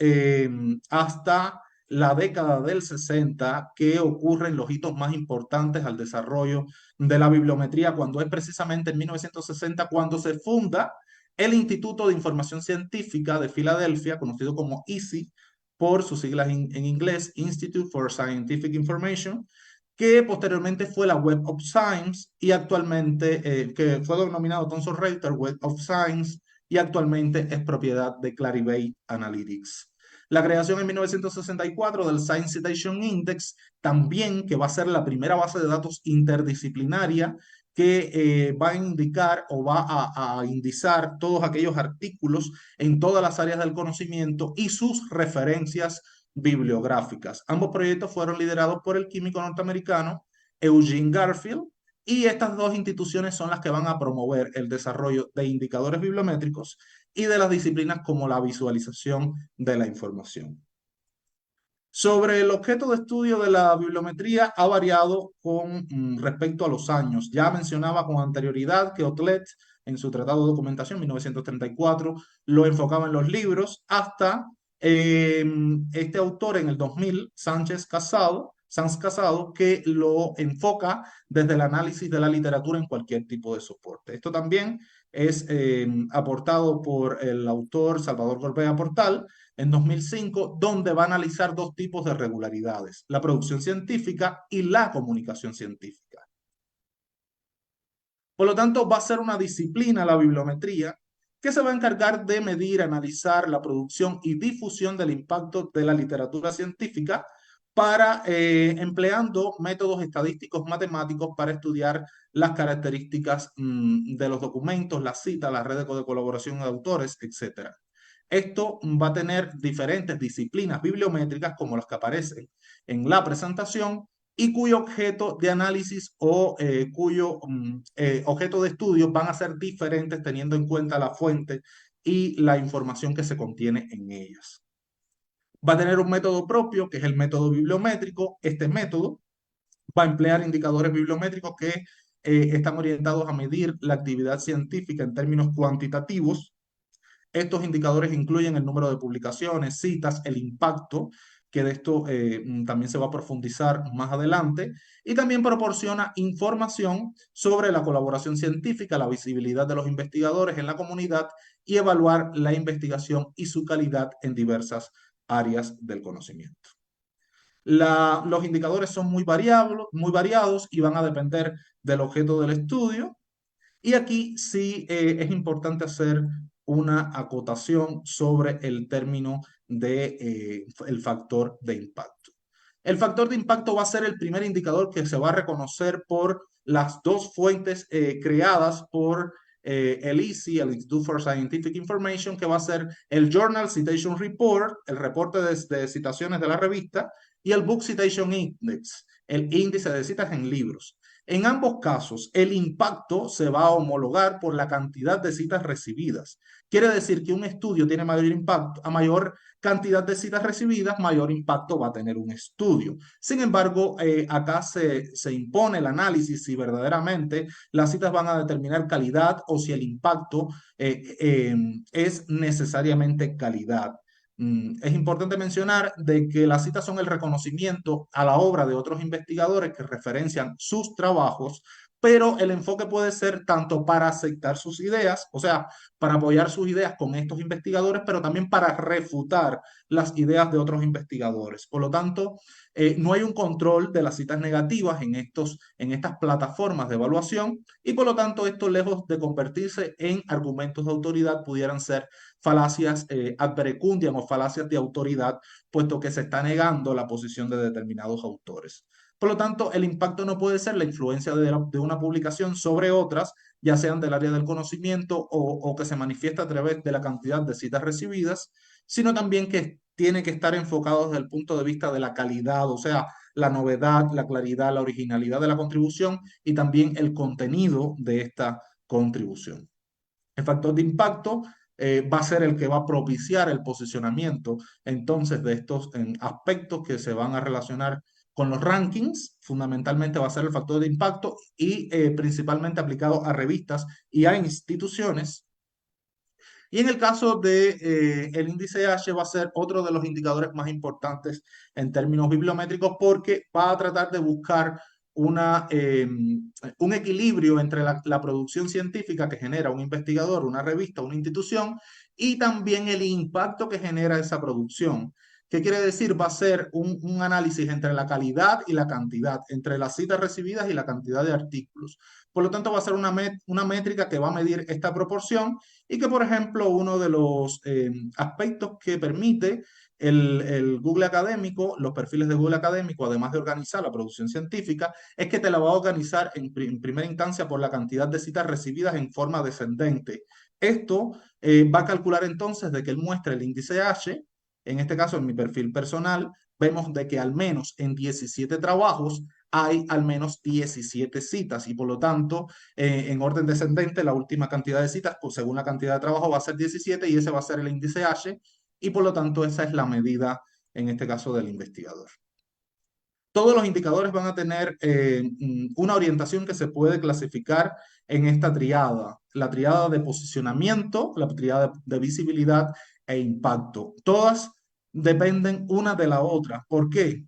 hasta la década del 60 que ocurren los hitos más importantes al desarrollo de la bibliometría, cuando es precisamente en 1960 cuando se funda el Instituto de Información Científica de Filadelfia, conocido como ISI, por sus siglas en inglés, Institute for Scientific Information, que posteriormente fue la Web of Science y actualmente, que fue denominado Thomson Reuters Web of Science, y actualmente es propiedad de Clarivate Analytics. La creación en 1964 del Science Citation Index, también que va a ser la primera base de datos interdisciplinaria que va a indicar o va a indizar todos aquellos artículos en todas las áreas del conocimiento y sus referencias bibliográficas. Ambos proyectos fueron liderados por el químico norteamericano Eugene Garfield, y estas dos instituciones son las que van a promover el desarrollo de indicadores bibliométricos y de las disciplinas como la visualización de la información. Sobre el objeto de estudio de la bibliometría ha variado con respecto a los años. Ya mencionaba con anterioridad que Otlet en su Tratado de Documentación 1934 lo enfocaba en los libros hasta este autor en el 2000, Sánchez Casado, que lo enfoca desde el análisis de la literatura en cualquier tipo de soporte. Esto también es aportado por el autor Salvador Gorbea Portal en 2005, donde va a analizar dos tipos de regularidades, la producción científica y la comunicación científica. Por lo tanto, va a ser una disciplina, la bibliometría, que se va a encargar de medir, analizar la producción y difusión del impacto de la literatura científica para empleando métodos estadísticos matemáticos para estudiar las características de los documentos, las citas, las redes de colaboración de autores, etc. Esto va a tener diferentes disciplinas bibliométricas como las que aparecen en la presentación y cuyo objeto de análisis o cuyo objeto de estudio van a ser diferentes teniendo en cuenta la fuente y la información que se contiene en ellas. Va a tener un método propio, que es el método bibliométrico. Este método va a emplear indicadores bibliométricos que están orientados a medir la actividad científica en términos cuantitativos. Estos indicadores incluyen el número de publicaciones, citas, el impacto, que de esto también se va a profundizar más adelante, y también proporciona información sobre la colaboración científica, la visibilidad de los investigadores en la comunidad y evaluar la investigación y su calidad en diversas áreas del conocimiento. Los indicadores son muy variados y van a depender del objeto del estudio. Y aquí sí es importante hacer una acotación sobre el término de el factor de impacto. El factor de impacto va a ser el primer indicador que se va a reconocer por las dos fuentes creadas por el ISI, el Institute for Scientific Information, que va a ser el Journal Citation Report, el reporte de citaciones de la revista, y el Book Citation Index, el índice de citas en libros. En ambos casos, el impacto se va a homologar por la cantidad de citas recibidas. Quiere decir que un estudio tiene mayor impacto, a mayor cantidad de citas recibidas, mayor impacto va a tener un estudio. Sin embargo, acá se impone el análisis si verdaderamente las citas van a determinar calidad o si el impacto es necesariamente calidad. Es importante mencionar de que las citas son el reconocimiento a la obra de otros investigadores que referencian sus trabajos, pero el enfoque puede ser tanto para aceptar sus ideas, o sea, para apoyar sus ideas con estos investigadores, pero también para refutar las ideas de otros investigadores. Por lo tanto, no hay un control de las citas negativas en estas plataformas de evaluación y por lo tanto, esto lejos de convertirse en argumentos de autoridad, pudieran ser falacias ad verecundiam o falacias de autoridad, puesto que se está negando la posición de determinados autores. Por lo tanto, el impacto no puede ser la influencia de una publicación sobre otras, ya sean del área del conocimiento o que se manifiesta a través de la cantidad de citas recibidas, sino también que tiene que estar enfocado desde el punto de vista de la calidad, o sea, la novedad, la claridad, la originalidad de la contribución y también el contenido de esta contribución. El factor de impacto va a ser el que va a propiciar el posicionamiento entonces de estos aspectos que se van a relacionar con los rankings. Fundamentalmente va a ser el factor de impacto y principalmente aplicado a revistas y a instituciones. Y en el caso de el índice H va a ser otro de los indicadores más importantes en términos bibliométricos porque va a tratar de buscar un equilibrio entre la producción científica que genera un investigador, una revista, una institución y también el impacto que genera esa producción. ¿Qué quiere decir? Va a ser un análisis entre la calidad y la cantidad, entre las citas recibidas y la cantidad de artículos. Por lo tanto, va a ser una métrica que va a medir esta proporción y que, por ejemplo, uno de los aspectos que permite el Google Académico, los perfiles de Google Académico, además de organizar la producción científica, es que te la va a organizar en primera instancia por la cantidad de citas recibidas en forma descendente. Esto va a calcular entonces de que él muestra el índice H, en este caso en mi perfil personal, vemos de que al menos en 17 trabajos hay al menos 17 citas y por lo tanto, en orden descendente, la última cantidad de citas, pues, según la cantidad de trabajo, va a ser 17 y ese va a ser el índice H y por lo tanto esa es la medida, en este caso, del investigador. Todos los indicadores van a tener una orientación que se puede clasificar en esta triada, la triada de posicionamiento, la triada de visibilidad e impacto. Todas dependen una de la otra. ¿Por qué?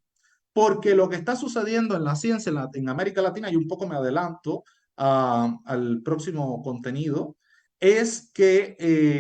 Porque lo que está sucediendo en la ciencia en América Latina, y un poco me adelanto al próximo contenido, es que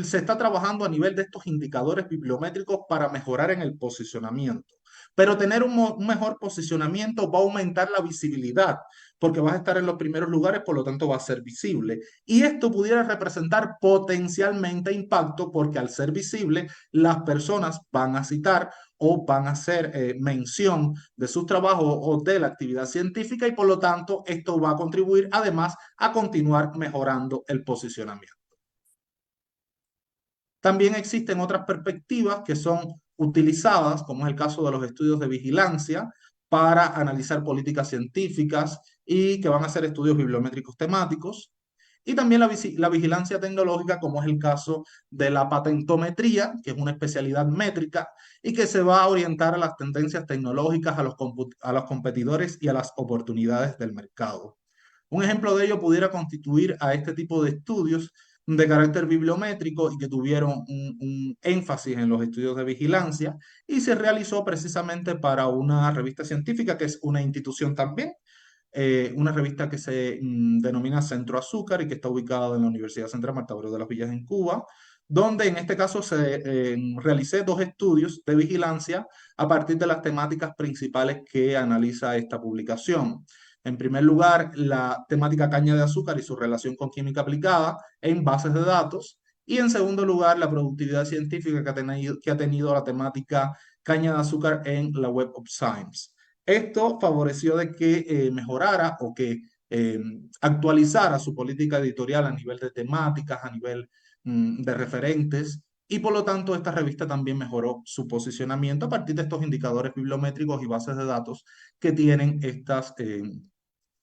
se está trabajando a nivel de estos indicadores bibliométricos para mejorar en el posicionamiento. Pero tener un mejor posicionamiento va a aumentar la visibilidad, porque vas a estar en los primeros lugares, por lo tanto va a ser visible. Y esto pudiera representar potencialmente impacto, porque al ser visible, las personas van a citar o van a hacer mención de sus trabajos o de la actividad científica y por lo tanto esto va a contribuir además a continuar mejorando el posicionamiento. También existen otras perspectivas que son utilizadas, como es el caso de los estudios de vigilancia, para analizar políticas científicas y que van a ser estudios bibliométricos temáticos. Y también la vigilancia tecnológica, como es el caso de la patentometría, que es una especialidad métrica y que se va a orientar a las tendencias tecnológicas, a los competidores y a las oportunidades del mercado. Un ejemplo de ello pudiera constituir a este tipo de estudios de carácter bibliométrico y que tuvieron un énfasis en los estudios de vigilancia y se realizó precisamente para una revista científica que es una institución también, una revista que se denomina Centro Azúcar y que está ubicada en la Universidad Central Marta Abreu de las Villas en Cuba, donde en este caso realicé 2 estudios de vigilancia a partir de las temáticas principales que analiza esta publicación. En primer lugar, la temática caña de azúcar y su relación con química aplicada en bases de datos. Y en segundo lugar, la productividad científica que ha tenido la temática caña de azúcar en la Web of Science. Esto favoreció de que mejorara o que actualizara su política editorial a nivel de temáticas, a nivel de referentes, y por lo tanto esta revista también mejoró su posicionamiento a partir de estos indicadores bibliométricos y bases de datos que tienen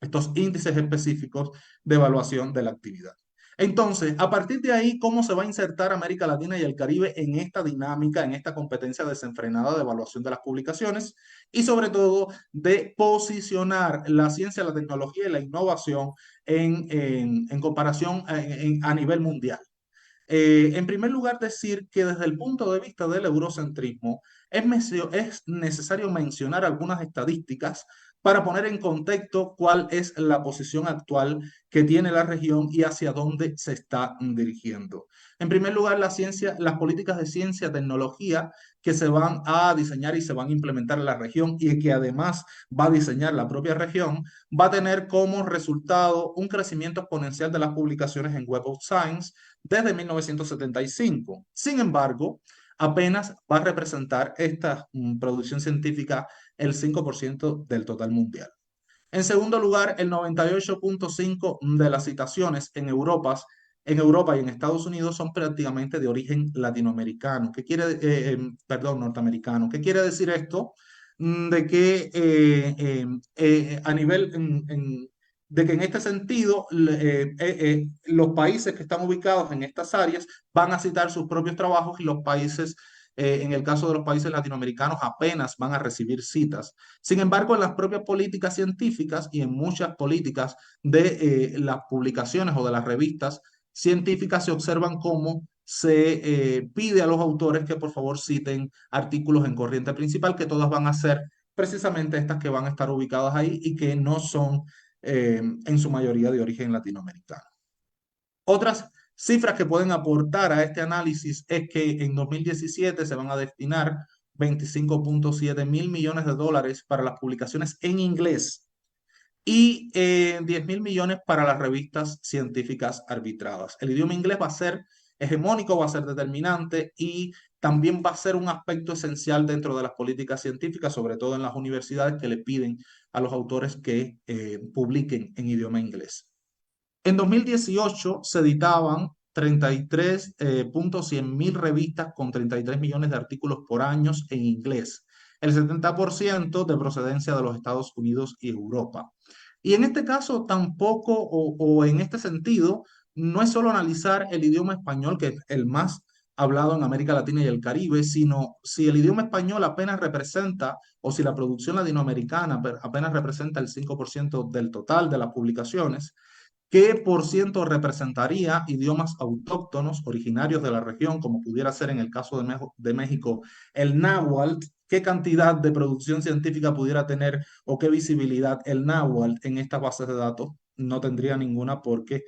estos índices específicos de evaluación de la actividad. Entonces, a partir de ahí, ¿cómo se va a insertar América Latina y el Caribe en esta dinámica, en esta competencia desenfrenada de evaluación de las publicaciones y sobre todo de posicionar la ciencia, la tecnología y la innovación en comparación a nivel mundial? En primer lugar, decir que desde el punto de vista del eurocentrismo es necesario mencionar algunas estadísticas para poner en contexto cuál es la posición actual que tiene la región y hacia dónde se está dirigiendo. En primer lugar, las políticas de ciencia, tecnología que se van a diseñar y se van a implementar en la región y que además va a diseñar la propia región, va a tener como resultado un crecimiento exponencial de las publicaciones en Web of Science desde 1975. Sin embargo, apenas va a representar esta producción científica el 5% del total mundial. En segundo lugar, el 98.5% de las citaciones en Europa y en Estados Unidos son prácticamente de origen latinoamericano. Norteamericano. ¿Qué quiere decir esto? De que a nivel de que en este sentido los países que están ubicados en estas áreas van a citar sus propios trabajos y los países, en el caso de los países latinoamericanos, apenas van a recibir citas. Sin embargo, en las propias políticas científicas y en muchas políticas de las publicaciones o de las revistas científicas se observan cómo se pide a los autores que por favor citen artículos en corriente principal, que todas van a ser precisamente estas que van a estar ubicadas ahí y que no son en su mayoría de origen latinoamericano. Otras cifras que pueden aportar a este análisis es que en 2017 se van a destinar 25.7 mil millones de dólares para las publicaciones en inglés y 10 mil millones para las revistas científicas arbitradas. El idioma inglés va a ser hegemónico, va a ser determinante y también va a ser un aspecto esencial dentro de las políticas científicas, sobre todo en las universidades que le piden a los autores que publiquen en idioma inglés. En 2018 se editaban 33.100.000 revistas con 33 millones de artículos por año en inglés. el 70% de procedencia de los Estados Unidos y Europa. Y en este caso tampoco, o en este sentido, no es solo analizar el idioma español, que es el más hablado en América Latina y el Caribe, sino si el idioma español apenas representa, o si la producción latinoamericana apenas representa el 5% del total de las publicaciones, ¿qué por ciento representaría idiomas autóctonos originarios de la región, como pudiera ser en el caso de México el náhuatl? ¿Qué cantidad de producción científica pudiera tener o qué visibilidad el náhuatl en estas bases de datos? No tendría ninguna porque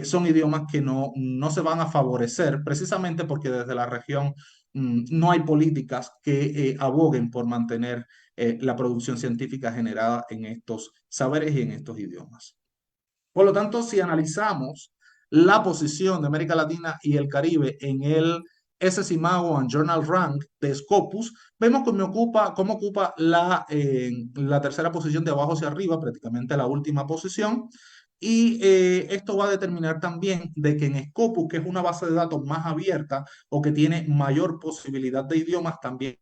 son idiomas que no se van a favorecer precisamente porque desde la región no hay políticas que aboguen por mantener la producción científica generada en estos saberes y en estos idiomas. Por lo tanto, si analizamos la posición de América Latina y el Caribe en el SCIMAGO and Journal Rank de Scopus, vemos cómo ocupa la tercera posición de abajo hacia arriba, prácticamente la última posición. Y esto va a determinar también de que en Scopus, que es una base de datos más abierta o que tiene mayor posibilidad de idiomas, también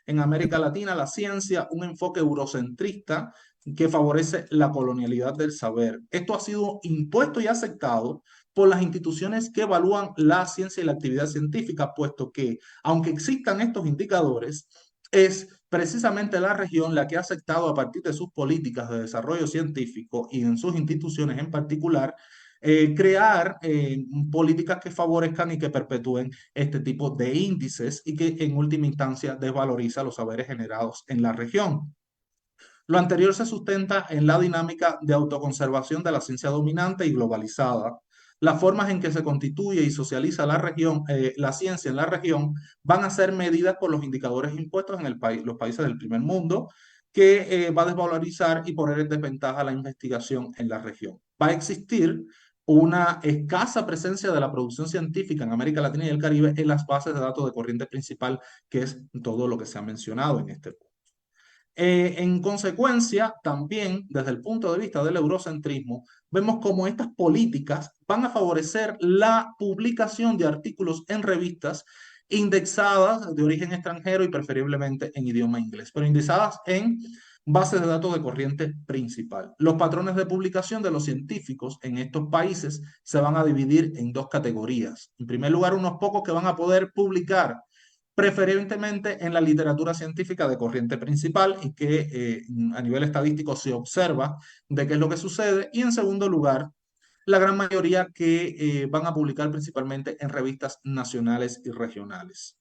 en América Latina la ciencia un enfoque eurocentrista que favorece la colonialidad del saber. Esto ha sido impuesto y aceptado por las instituciones que evalúan la ciencia y la actividad científica, puesto que, aunque existan estos indicadores, es precisamente la región la que ha aceptado a partir de sus políticas de desarrollo científico y en sus instituciones en particular, crear políticas que favorezcan y que perpetúen este tipo de índices y que en última instancia desvaloriza los saberes generados en la región. Lo anterior se sustenta en la dinámica de autoconservación de la ciencia dominante y globalizada. Las formas en que se constituye y socializa la región, la ciencia en la región, van a ser medidas por los indicadores impuestos en los países del primer mundo, que va a desvalorizar y poner en desventaja la investigación en la región. Va a existir una escasa presencia de la producción científica en América Latina y el Caribe en las bases de datos de corriente principal, que es todo lo que se ha mencionado en este punto. En consecuencia, también desde el punto de vista del eurocentrismo, vemos cómo estas políticas van a favorecer la publicación de artículos en revistas indexadas de origen extranjero y preferiblemente en idioma inglés, pero indexadas en bases de datos de corriente principal. Los patrones de publicación de los científicos en estos países se van a dividir en dos categorías. En primer lugar, unos pocos que van a poder publicar preferentemente en la literatura científica de corriente principal y que a nivel estadístico se observa de qué es lo que sucede. Y en segundo lugar, la gran mayoría que van a publicar principalmente en revistas nacionales y regionales.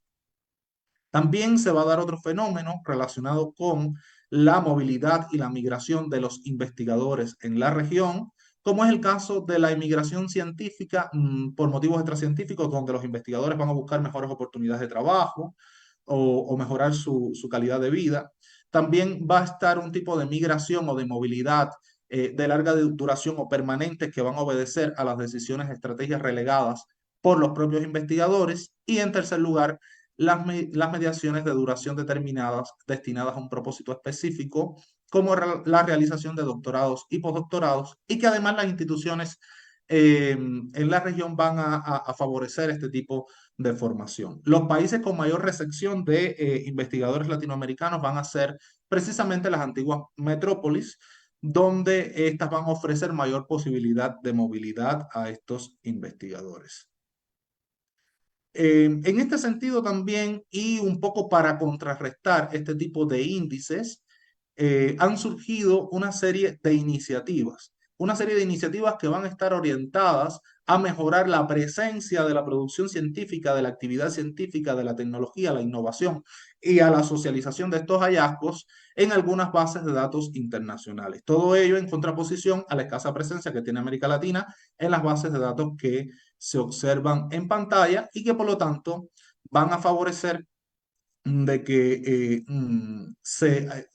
También se va a dar otro fenómeno relacionado con la movilidad y la migración de los investigadores en la región, como es el caso de la inmigración científica por motivos extracientíficos, donde los investigadores van a buscar mejores oportunidades de trabajo o mejorar su calidad de vida. También va a estar un tipo de migración o de movilidad de larga duración o permanentes que van a obedecer a las decisiones, estrategias relegadas por los propios investigadores. Y en tercer lugar, las mediaciones de duración determinadas destinadas a un propósito específico, como la realización de doctorados y postdoctorados, y que además las instituciones en la región van a favorecer este tipo de formación. Los países con mayor recepción de investigadores latinoamericanos van a ser precisamente las antiguas metrópolis, donde estas van a ofrecer mayor posibilidad de movilidad a estos investigadores. En este sentido también, y un poco para contrarrestar este tipo de índices, han surgido una serie de iniciativas que van a estar orientadas a mejorar la presencia de la producción científica, de la actividad científica, de la tecnología, la innovación y a la socialización de estos hallazgos en algunas bases de datos internacionales. Todo ello en contraposición a la escasa presencia que tiene América Latina en las bases de datos que se observan en pantalla y que por lo tanto van a favorecer de que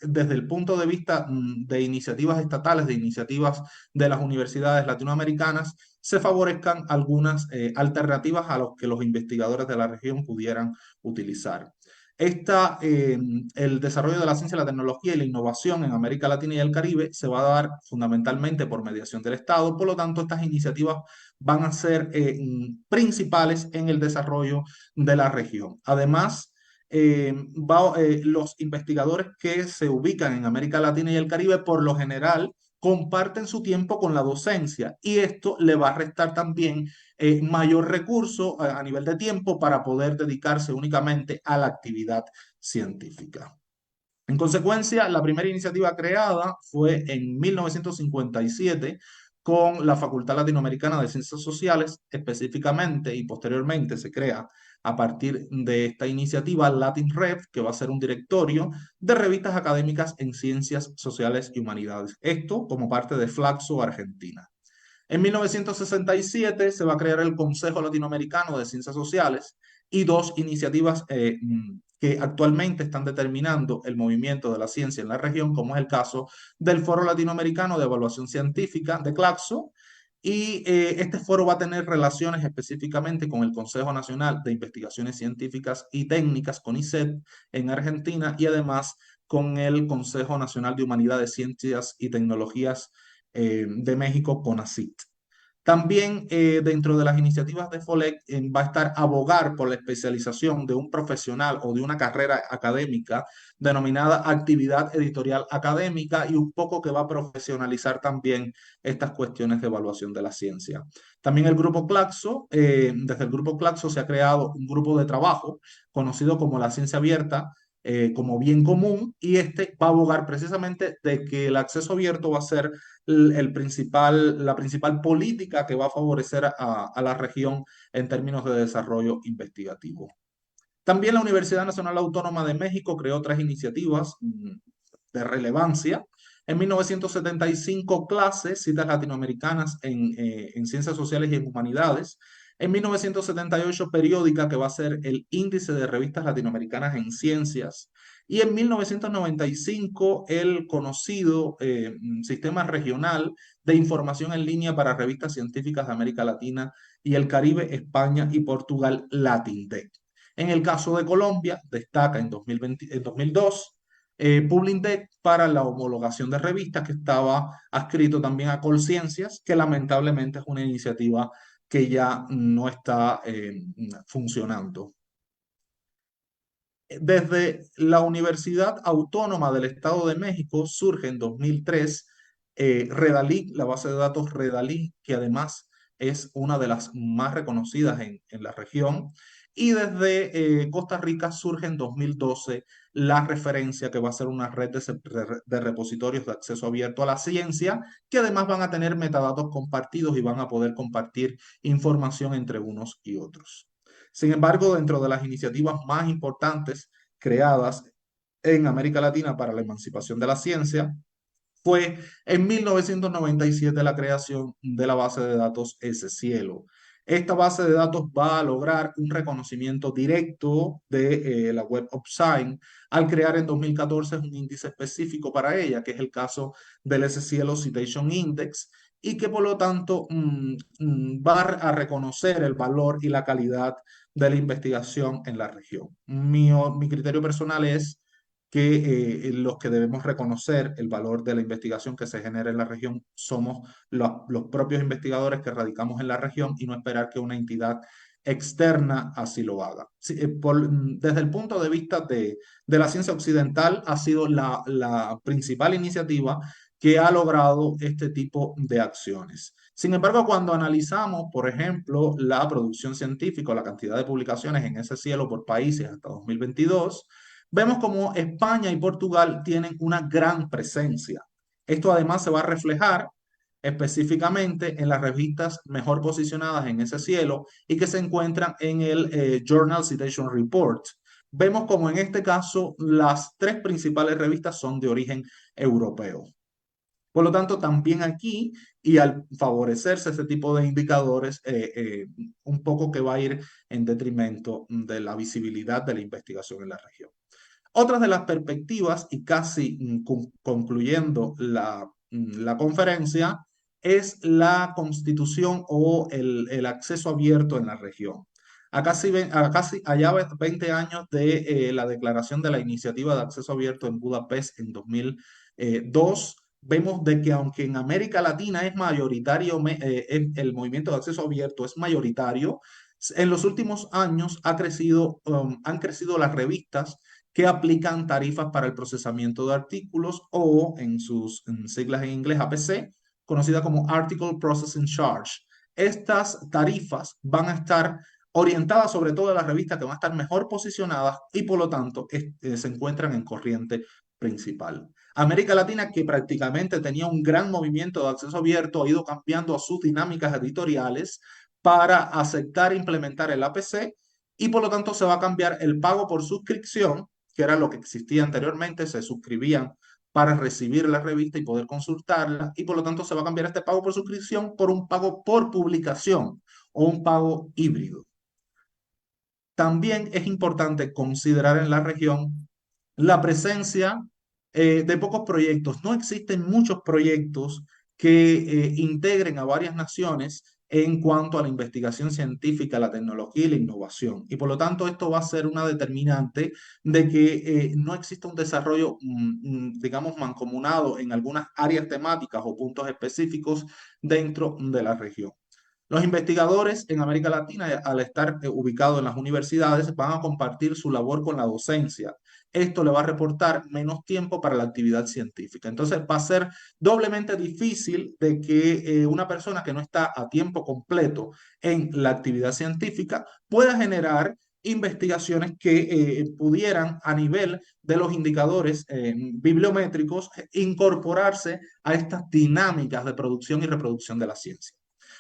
desde el punto de vista de iniciativas estatales, de iniciativas de las universidades latinoamericanas, se favorezcan algunas alternativas a los que los investigadores de la región pudieran utilizar. El desarrollo de la ciencia, la tecnología y la innovación en América Latina y el Caribe se va a dar fundamentalmente por mediación del Estado. Por lo tanto, estas iniciativas van a ser principales en el desarrollo de la región. Además, los investigadores que se ubican en América Latina y el Caribe, por lo general, comparten su tiempo con la docencia y esto le va a restar también mayor recurso a nivel de tiempo para poder dedicarse únicamente a la actividad científica. En consecuencia, la primera iniciativa creada fue en 1957 con la Facultad Latinoamericana de Ciencias Sociales, específicamente, y posteriormente se crea a partir de esta iniciativa LatinRev, que va a ser un directorio de revistas académicas en ciencias sociales y humanidades. Esto como parte de Flaxo Argentina. En 1967 se va a crear el Consejo Latinoamericano de Ciencias Sociales y dos iniciativas que actualmente están determinando el movimiento de la ciencia en la región, como es el caso del Foro Latinoamericano de Evaluación Científica de CLACSO, y este foro va a tener relaciones específicamente con el Consejo Nacional de Investigaciones Científicas y Técnicas, CONICET, en Argentina, y además con el Consejo Nacional de Humanidades, Ciencias y Tecnologías de México, CONACYT. También dentro de las iniciativas de FOLEC va a estar abogar por la especialización de un profesional o de una carrera académica denominada actividad editorial académica y un poco que va a profesionalizar también estas cuestiones de evaluación de la ciencia. También el grupo Claxo, desde el grupo Claxo se ha creado un grupo de trabajo conocido como la ciencia abierta, como bien común, y este va a abogar precisamente de que el acceso abierto va a ser la principal política que va a favorecer a la región en términos de desarrollo investigativo. También la Universidad Nacional Autónoma de México creó otras iniciativas de relevancia. En 1975, clases, citas latinoamericanas en ciencias sociales y en humanidades. En 1978, periódica, que va a ser el índice de revistas latinoamericanas en ciencias. Y en 1995, el conocido Sistema Regional de Información en Línea para Revistas Científicas de América Latina y el Caribe, España y Portugal, LatinTech. En el caso de Colombia, destaca en 2002 Publintech para la homologación de revistas, que estaba adscrito también a Colciencias, que lamentablemente es una iniciativa que ya no está funcionando. Desde la Universidad Autónoma del Estado de México surge en 2003 Redalí, la base de datos Redalí, que además es una de las más reconocidas en la región. Y desde Costa Rica surge en 2012 la referencia, que va a ser una red de repositorios de acceso abierto a la ciencia, que además van a tener metadatos compartidos y van a poder compartir información entre unos y otros. Sin embargo, dentro de las iniciativas más importantes creadas en América Latina para la emancipación de la ciencia, fue en 1997 la creación de la base de datos ESCielo. Esta base de datos va a lograr un reconocimiento directo de la Web of Science al crear en 2014 un índice específico para ella, que es el caso del ESCielo Citation Index, y que por lo tanto va a reconocer el valor y la calidad de la investigación en la región. Mi criterio personal es que los que debemos reconocer el valor de la investigación que se genera en la región somos los propios investigadores que radicamos en la región y no esperar que una entidad externa así lo haga. Sí, desde el punto de vista de la ciencia occidental, ha sido la principal iniciativa que ha logrado este tipo de acciones. Sin embargo, cuando analizamos, por ejemplo, la producción científica o la cantidad de publicaciones en ESCielo por países hasta 2022, vemos como España y Portugal tienen una gran presencia. Esto además se va a reflejar específicamente en las revistas mejor posicionadas en ESCielo y que se encuentran en el Journal Citation Report. Vemos como en este caso las tres principales revistas son de origen europeo. Por lo tanto, también aquí, y al favorecerse este tipo de indicadores, un poco que va a ir en detrimento de la visibilidad de la investigación en la región. Otras de las perspectivas, y casi concluyendo la conferencia, es la constitución o el acceso abierto en la región. allá 20 años de la declaración de la Iniciativa de Acceso Abierto en Budapest en 2002, vemos de que aunque en América Latina es mayoritario, el movimiento de acceso abierto es mayoritario, en los últimos años han crecido las revistas que aplican tarifas para el procesamiento de artículos o en sus siglas en inglés APC, conocida como Article Processing Charge. Estas tarifas van a estar orientadas sobre todo a las revistas que van a estar mejor posicionadas y por lo tanto se encuentran en corriente principal. América Latina, que prácticamente tenía un gran movimiento de acceso abierto, ha ido cambiando a sus dinámicas editoriales para aceptar e implementar el APC y por lo tanto se va a cambiar el pago por suscripción, que era lo que existía anteriormente, se suscribían para recibir la revista y poder consultarla, y por lo tanto se va a cambiar este pago por suscripción por un pago por publicación o un pago híbrido. También es importante considerar en la región la presencia de pocos proyectos. No existen muchos proyectos que integren a varias naciones en cuanto a la investigación científica, la tecnología y la innovación. Y por lo tanto, esto va a ser una determinante de que no exista un desarrollo, digamos, mancomunado en algunas áreas temáticas o puntos específicos dentro de la región. Los investigadores en América Latina, al estar ubicados en las universidades, van a compartir su labor con la docencia. Esto le va a reportar menos tiempo para la actividad científica. Entonces va a ser doblemente difícil de que una persona que no está a tiempo completo en la actividad científica pueda generar investigaciones que pudieran a nivel de los indicadores bibliométricos incorporarse a estas dinámicas de producción y reproducción de la ciencia.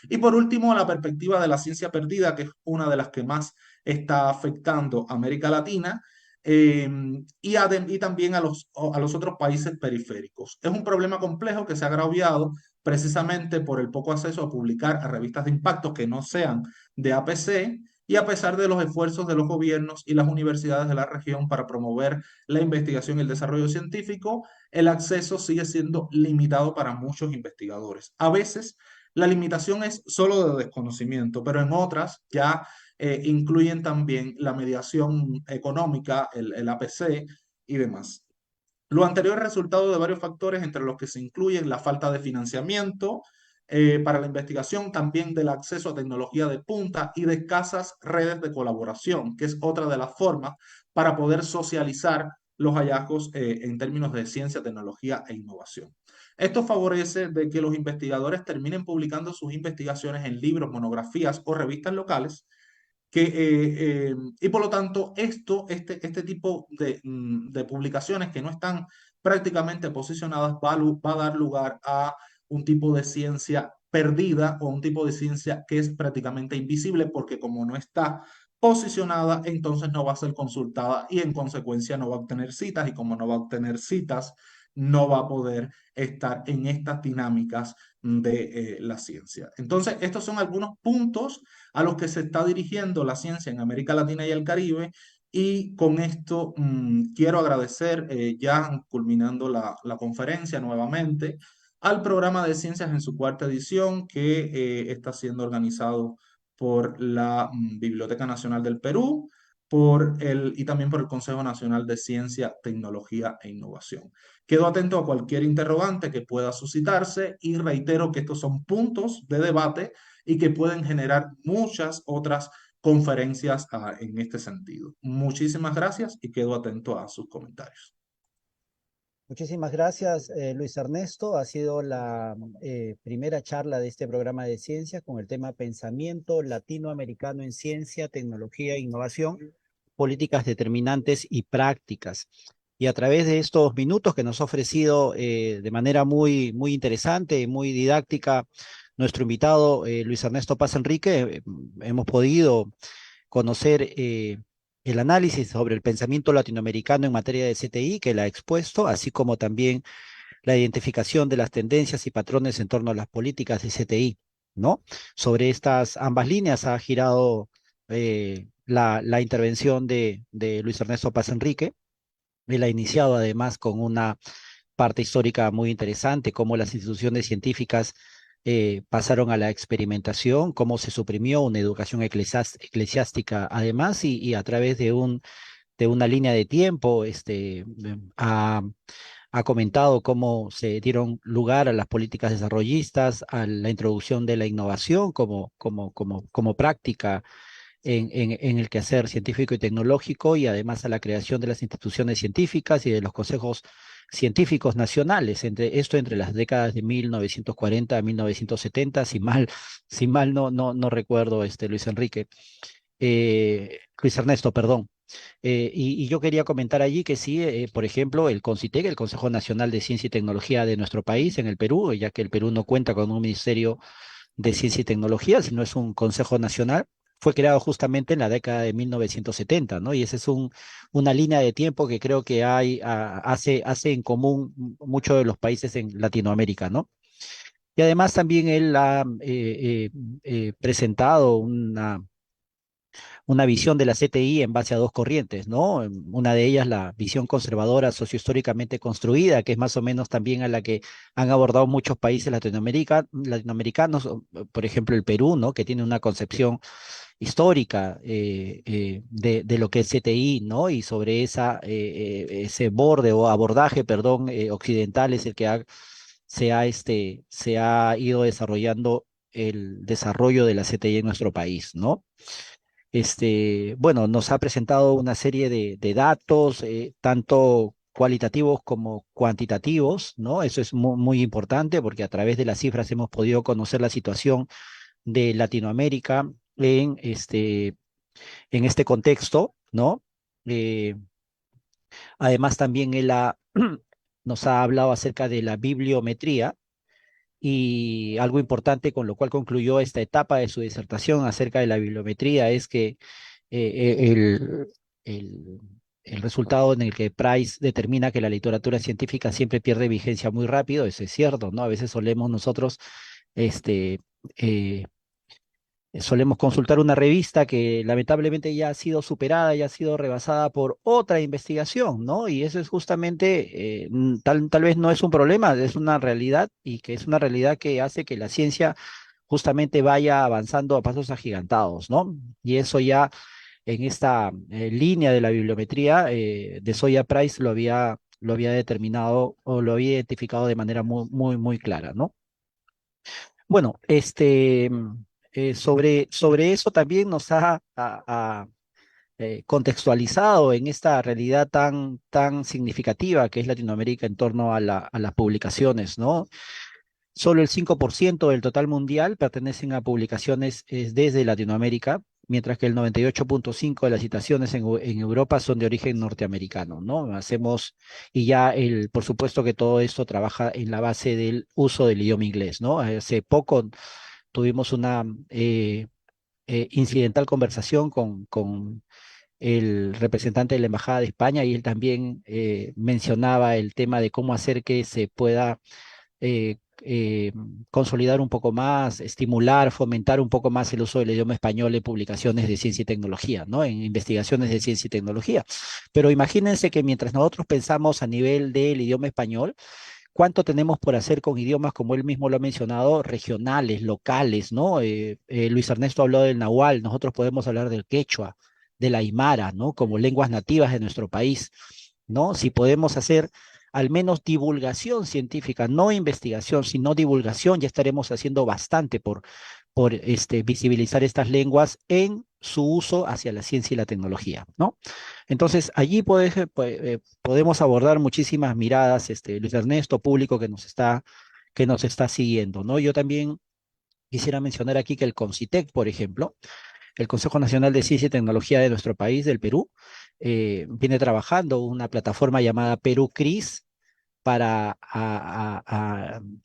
Y por último, la perspectiva de la ciencia perdida, que es una de las que más está afectando a América Latina y también a los otros países periféricos. Es un problema complejo que se ha agraviado precisamente por el poco acceso a publicar a revistas de impacto que no sean de APC y a pesar de los esfuerzos de los gobiernos y las universidades de la región para promover la investigación y el desarrollo científico, el acceso sigue siendo limitado para muchos investigadores. A veces, la limitación es solo de desconocimiento, pero en otras ya incluyen también la mediación económica, el APC y demás. Lo anterior es resultado de varios factores, entre los que se incluyen la falta de financiamiento para la investigación, también del acceso a tecnología de punta y de escasas redes de colaboración, que es otra de las formas para poder socializar los hallazgos en términos de ciencia, tecnología e innovación. Esto favorece de que los investigadores terminen publicando sus investigaciones en libros, monografías o revistas locales, y por lo tanto este tipo de publicaciones que no están prácticamente posicionadas va a dar lugar a un tipo de ciencia perdida o un tipo de ciencia que es prácticamente invisible porque como no está posicionada, entonces no va a ser consultada y en consecuencia no va a obtener citas y como no va a obtener citas, no va a poder estar en estas dinámicas de la ciencia. Entonces, estos son algunos puntos a los que se está dirigiendo la ciencia en América Latina y el Caribe. Y con esto quiero agradecer, ya culminando la conferencia nuevamente, al programa de ciencias en su cuarta edición que está siendo organizado por la Biblioteca Nacional del Perú y también por el Consejo Nacional de Ciencia, Tecnología e Innovación. Quedo atento a cualquier interrogante que pueda suscitarse y reitero que estos son puntos de debate y que pueden generar muchas otras conferencias en este sentido. Muchísimas gracias y quedo atento a sus comentarios. Muchísimas gracias, Luis Ernesto. Ha sido la primera charla de este programa de ciencia con el tema Pensamiento Latinoamericano en Ciencia, Tecnología e Innovación, Políticas Determinantes y Prácticas. Y a través de estos minutos que nos ha ofrecido de manera muy interesante, muy didáctica, nuestro invitado Luis Ernesto Paz Enrique, hemos podido conocer el análisis sobre el pensamiento latinoamericano en materia de CTI que él ha expuesto, así como también la identificación de las tendencias y patrones en torno a las políticas de CTI, ¿no? Sobre estas ambas líneas ha girado la intervención de Luis Ernesto Paz Enrique. Él ha iniciado además con una parte histórica muy interesante, cómo las instituciones científicas pasaron a la experimentación, cómo se suprimió una educación eclesiástica además y a través de una línea de tiempo, ha comentado cómo se dieron lugar a las políticas desarrollistas, a la introducción de la innovación como práctica en el quehacer científico y tecnológico y además a la creación de las instituciones científicas y de los consejos científicos nacionales, entre las décadas de 1940 a 1970, si mal no recuerdo, Luis Enrique, Luis Ernesto, perdón. Y yo quería comentar allí que sí, por ejemplo, el CONCITEC, el Consejo Nacional de Ciencia y Tecnología de nuestro país, en el Perú, ya que el Perú no cuenta con un ministerio de Ciencia y Tecnología, sino es un Consejo Nacional, fue creado justamente en la década de 1970, ¿no? Y esa es una línea de tiempo que creo que hace en común muchos de los países en Latinoamérica, ¿no? Y además también él ha presentado una visión de la CTI en base a dos corrientes, ¿no? Una de ellas, la visión conservadora sociohistóricamente construida, que es más o menos también a la que han abordado muchos países latinoamericanos, por ejemplo el Perú, ¿no? Que tiene una concepción histórica de lo que es CTI, ¿no? Y sobre ese borde o abordaje, perdón, occidental es el que se ha ido desarrollando el desarrollo de la CTI en nuestro país, ¿no? Bueno, nos ha presentado una serie de datos, tanto cualitativos como cuantitativos, ¿no? Eso es muy importante porque a través de las cifras hemos podido conocer la situación de Latinoamérica en este contexto, ¿no? Eh, Además, también nos ha hablado acerca de la bibliometría y algo importante con lo cual concluyó esta etapa de su disertación acerca de la bibliometría es que eh, el, el, el resultado en el que Price determina que la literatura científica siempre pierde vigencia muy rápido, eso es cierto, ¿no? A veces solemos nosotros, este, eh, solemos consultar una revista que lamentablemente ya ha sido superada, ya ha sido rebasada por otra investigación, ¿no? Y eso es justamente, tal vez no es un problema, es una realidad y que es una realidad que hace que la ciencia justamente vaya avanzando a pasos agigantados, ¿no? Y eso ya en esta línea de la bibliometría, de Soya Price lo había determinado o lo había identificado de manera muy clara, ¿no? Bueno, sobre eso también nos ha contextualizado en esta realidad tan significativa que es Latinoamérica en torno a las publicaciones, ¿no? Solo el 5% del total mundial pertenecen a publicaciones desde Latinoamérica, mientras que el 98,5% de las citaciones en Europa son de origen norteamericano, ¿no? Y ya por supuesto que todo esto trabaja en la base del uso del idioma inglés, ¿no? Hace poco tuvimos una incidental conversación con el representante de la Embajada de España y él también mencionaba el tema de cómo hacer que se pueda eh, consolidar un poco más, estimular, fomentar un poco más el uso del idioma español en publicaciones de ciencia y tecnología, ¿no? En investigaciones de ciencia y tecnología. Pero imagínense que mientras nosotros pensamos a nivel del idioma español, ¿cuánto tenemos por hacer con idiomas, como él mismo lo ha mencionado, regionales, locales, ¿no? Luis Ernesto habló del nahual, nosotros podemos hablar del quechua, del aymara, ¿no? Como lenguas nativas de nuestro país, ¿no? Si podemos hacer al menos divulgación científica, no investigación, sino divulgación, ya estaremos haciendo bastante por visibilizar estas lenguas en su uso hacia la ciencia y la tecnología, ¿no? Entonces, allí podemos abordar muchísimas miradas, Luis Ernesto, público que nos está siguiendo, ¿no? Yo también quisiera mencionar aquí que el CONCITEC, por ejemplo, el Consejo Nacional de Ciencia y Tecnología de nuestro país, del Perú, viene trabajando una plataforma llamada Perú CRIS para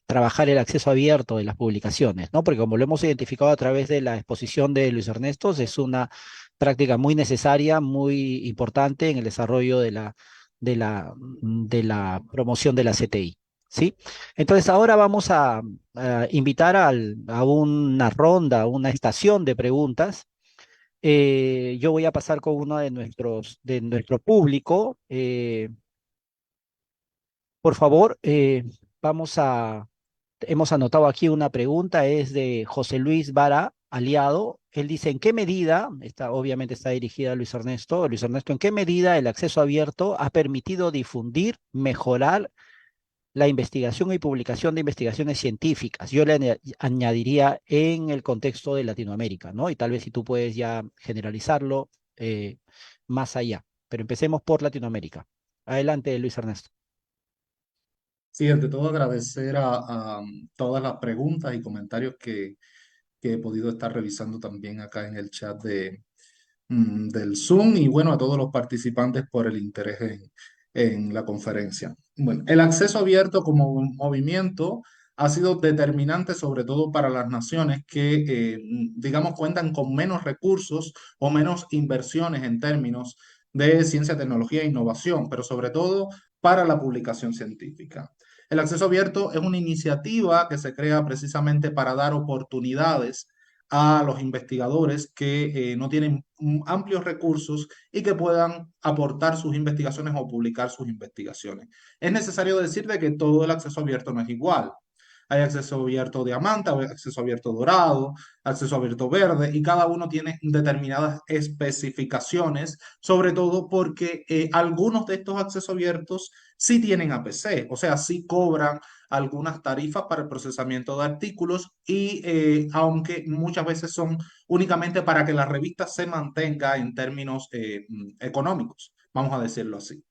trabajar el acceso abierto de las publicaciones, ¿no? Porque como lo hemos identificado a través de la exposición de Luis Ernesto, es una práctica muy necesaria, muy importante en el desarrollo de la promoción de la CTI. ¿Sí? Entonces ahora vamos a invitar a una ronda, una estación de preguntas. Yo voy a pasar con uno de nuestro público. Por favor, vamos hemos anotado aquí una pregunta, es de José Luis Vara, aliado. Él dice, ¿en qué medida, obviamente está dirigida a Luis Ernesto, ¿en qué medida el acceso abierto ha permitido difundir, mejorar la investigación y publicación de investigaciones científicas? Yo le añadiría en el contexto de Latinoamérica, ¿no? Y tal vez si tú puedes ya generalizarlo más allá. Pero empecemos por Latinoamérica. Adelante, Luis Ernesto. Sí, ante todo agradecer a todas las preguntas y comentarios que he podido estar revisando también acá en el chat del Zoom y bueno, a todos los participantes por el interés en la conferencia. Bueno, el acceso abierto como un movimiento ha sido determinante sobre todo para las naciones que, digamos, cuentan con menos recursos o menos inversiones en términos de ciencia, tecnología e innovación, pero sobre todo para la publicación científica. El acceso abierto es una iniciativa que se crea precisamente para dar oportunidades a los investigadores que no tienen amplios recursos y que puedan aportar sus investigaciones o publicar sus investigaciones. Es necesario decir de que todo el acceso abierto no es igual. Hay acceso abierto diamante, hay acceso abierto dorado, acceso abierto verde y cada uno tiene determinadas especificaciones, sobre todo porque algunos de estos accesos abiertos sí tienen APC, o sea, sí cobran algunas tarifas para el procesamiento de artículos y aunque muchas veces son únicamente para que la revista se mantenga en términos económicos, vamos a decirlo así.